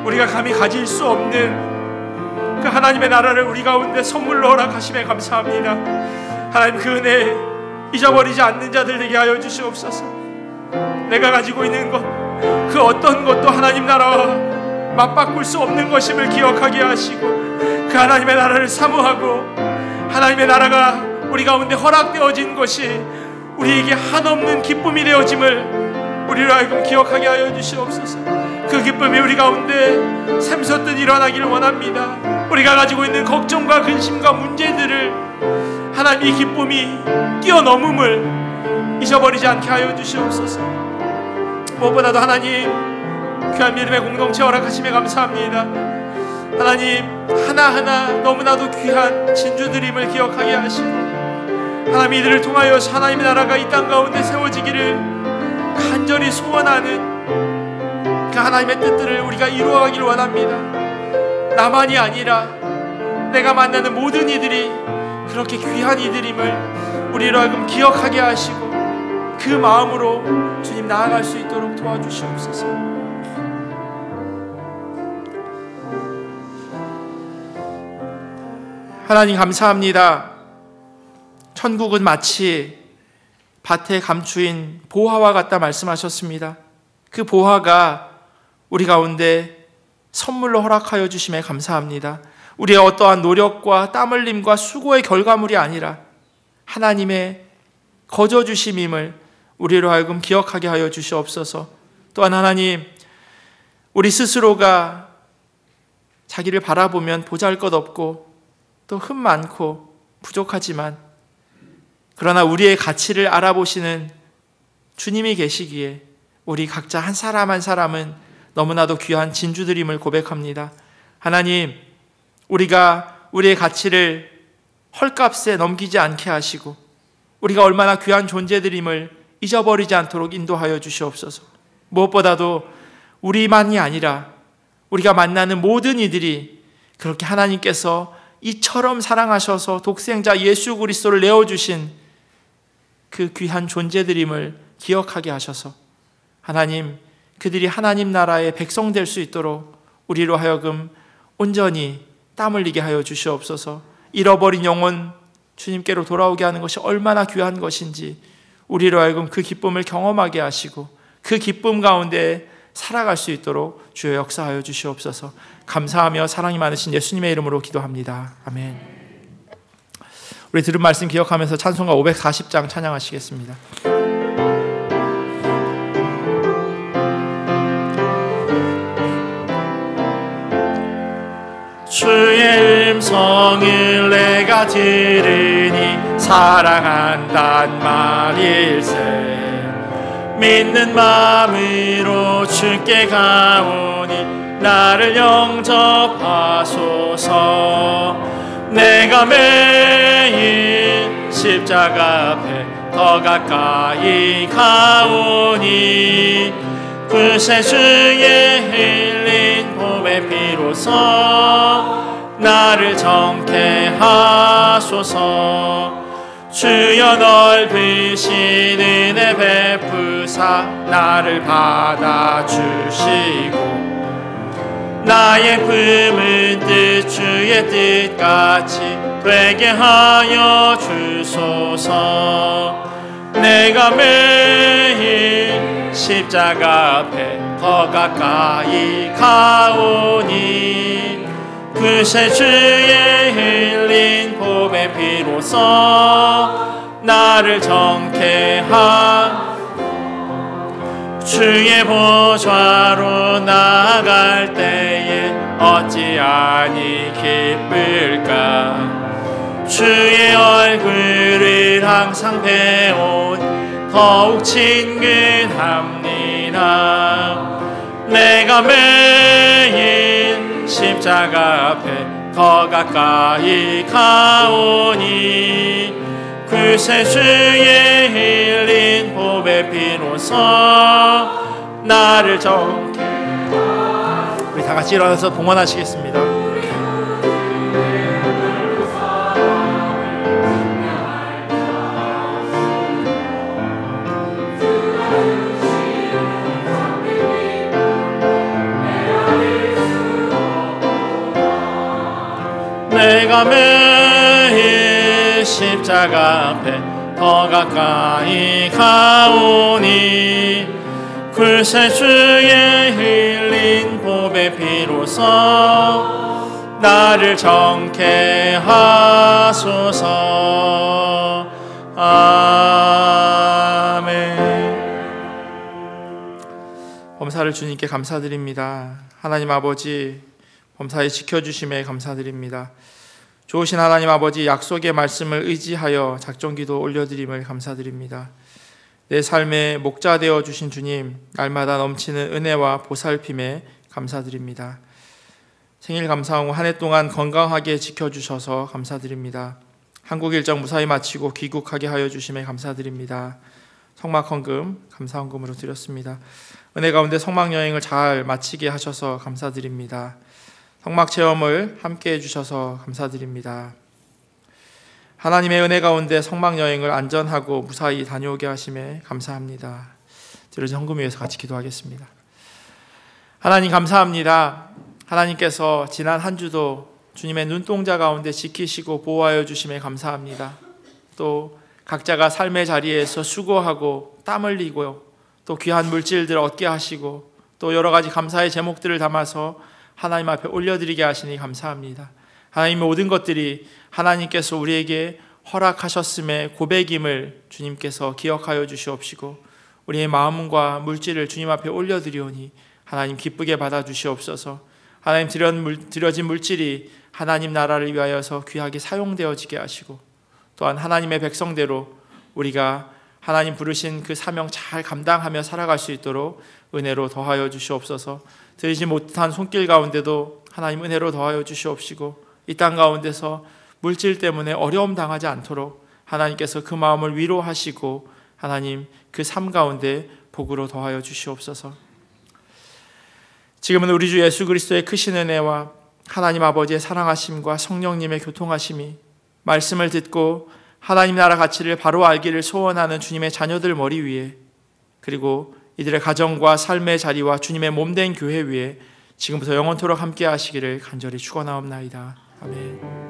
우리가 감히 가질 수 없는 그 하나님의 나라를 우리 가운데 선물로 허락하심에 감사합니다. 하나님, 그 은혜 잊어버리지 않는 자들 되게 하여 주시옵소서. 내가 가지고 있는 것, 그 어떤 것도 하나님 나라와 맞바꿀 수 없는 것임을 기억하게 하시고, 그 하나님의 나라를 사모하고 하나님의 나라가 우리 가운데 허락되어진 것이 우리에게 한없는 기쁨이 되어짐을 우리로 하여금 기억하게 하여 주시옵소서. 그 기쁨이 우리 가운데 샘솟듯 일어나기를 원합니다. 우리가 가지고 있는 걱정과 근심과 문제들을 하나님의 기쁨이 뛰어넘음을 잊어버리지 않게 하여 주시옵소서. 무엇보다도 하나님, 귀한 믿음의 공동체 허락하심에 감사합니다. 하나님, 하나하나 너무나도 귀한 진주드림을 기억하게 하시고, 하나님 이들을 통하여 하나님의 나라가 이 땅 가운데 세워지기를 간절히 소원하는 그 하나님의 뜻들을 우리가 이루어가기를 원합니다. 나만이 아니라 내가 만나는 모든 이들이 그렇게 귀한 이들임을 우리로 하여금 기억하게 하시고, 그 마음으로 주님 나아갈 수 있도록 도와주시옵소서. 하나님 감사합니다. 천국은 마치 밭에 감추인 보화와 같다 말씀하셨습니다. 그 보화가 우리 가운데 선물로 허락하여 주심에 감사합니다. 우리의 어떠한 노력과 땀 흘림과 수고의 결과물이 아니라 하나님의 거저 주심임을 우리로 하여금 기억하게 하여 주시옵소서. 또한 하나님, 우리 스스로가 자기를 바라보면 보잘것없고 또 흠 많고 부족하지만, 그러나 우리의 가치를 알아보시는 주님이 계시기에 우리 각자 한 사람 한 사람은 너무나도 귀한 진주들임을 고백합니다. 하나님, 우리가 우리의 가치를 헐값에 넘기지 않게 하시고 우리가 얼마나 귀한 존재들임을 잊어버리지 않도록 인도하여 주시옵소서. 무엇보다도 우리만이 아니라 우리가 만나는 모든 이들이 그렇게 하나님께서 이처럼 사랑하셔서 독생자 예수 그리스도를 내어주신 그 귀한 존재들임을 기억하게 하셔서 하나님, 그들이 하나님 나라의 백성 될 수 있도록 우리로 하여금 온전히 땀 흘리게 하여 주시옵소서. 잃어버린 영혼 주님께로 돌아오게 하는 것이 얼마나 귀한 것인지 우리로 하여금 그 기쁨을 경험하게 하시고 그 기쁨 가운데 살아갈 수 있도록 주여 역사하여 주시옵소서. 감사하며 사랑이 많으신 예수님의 이름으로 기도합니다. 아멘. 우리 들은 말씀 기억하면서 찬송가 540장 찬양하시겠습니다. 주의 음성을 내가 들으니 사랑한단 말일세. 믿는 마음으로 주께 가오니 나를 영접하소서. 내가 매일 십자가 앞에 더 가까이 가오니 구세 주의 흘린 봄의 피로써 나를 정케 하소서. 주여 넓으신 은혜 베푸사 나를 받아주시고 나의 품은 뜻 주의 뜻같이 되게 하여 주소서. 내가 매일 십자가 앞에 더 가까이 가오니 구세 주의 흘린 봄의 피로써 나를 정케 주의 보좌로 나아갈 때에 어찌하니 기쁠까. 주의 얼굴을 항상 배운 더욱 친근합니다. 내가 매일 십자가 앞에 더 가까이 가오니 구세 주의 흘린 봄의 피로써 나를 정케. 우리 다 같이 일어나서 봉헌하시겠습니다. 내가 매일 십자가 앞에 더 가까이 가오니 구세주의 흘린 보배 피로써 나를 정케 하소서. 아멘. 범사를 주님께 감사드립니다. 하나님 아버지, 범사에 지켜주심에 감사드립니다. 좋으신 하나님 아버지, 약속의 말씀을 의지하여 작정기도 올려드림을 감사드립니다. 내 삶의 목자 되어 주신 주님, 날마다 넘치는 은혜와 보살핌에 감사드립니다. 생일 감사하고 한 해 동안 건강하게 지켜주셔서 감사드립니다. 한국 일정 무사히 마치고 귀국하게 하여 주심에 감사드립니다. 성막헌금 감사헌금으로 드렸습니다. 은혜 가운데 성막여행을 잘 마치게 하셔서 감사드립니다. 성막체험을 함께 해주셔서 감사드립니다. 하나님의 은혜 가운데 성막여행을 안전하고 무사히 다녀오게 하심에 감사합니다. 드려진 헌금 위해서 같이 기도하겠습니다. 하나님 감사합니다. 하나님께서 지난 한 주도 주님의 눈동자 가운데 지키시고 보호하여 주심에 감사합니다. 또 각자가 삶의 자리에서 수고하고 땀 흘리고 또 귀한 물질들 얻게 하시고 또 여러 가지 감사의 제목들을 담아서 하나님 앞에 올려드리게 하시니 감사합니다. 하나님의 모든 것들이 하나님께서 우리에게 허락하셨음의 고백임을 주님께서 기억하여 주시옵시고 우리의 마음과 물질을 주님 앞에 올려드리오니 하나님 기쁘게 받아주시옵소서. 하나님 드려진 물질이 하나님 나라를 위하여서 귀하게 사용되어지게 하시고 또한 하나님의 백성대로 우리가 하나님 부르신 그 사명 잘 감당하며 살아갈 수 있도록 은혜로 더하여 주시옵소서. 드리지 못한 손길 가운데도 하나님 은혜로 더하여 주시옵시고 이 땅 가운데서 물질 때문에 어려움 당하지 않도록 하나님께서 그 마음을 위로하시고 하나님 그 삶 가운데 복으로 더하여 주시옵소서. 지금은 우리 주 예수 그리스도의 크신 은혜와 하나님 아버지의 사랑하심과 성령님의 교통하심이 말씀을 듣고 하나님 나라 가치를 바로 알기를 소원하는 주님의 자녀들 머리 위에 그리고 이들의 가정과 삶의 자리와 주님의 몸된 교회 위에 지금부터 영원토록 함께 하시기를 간절히 축원하옵나이다. 아멘.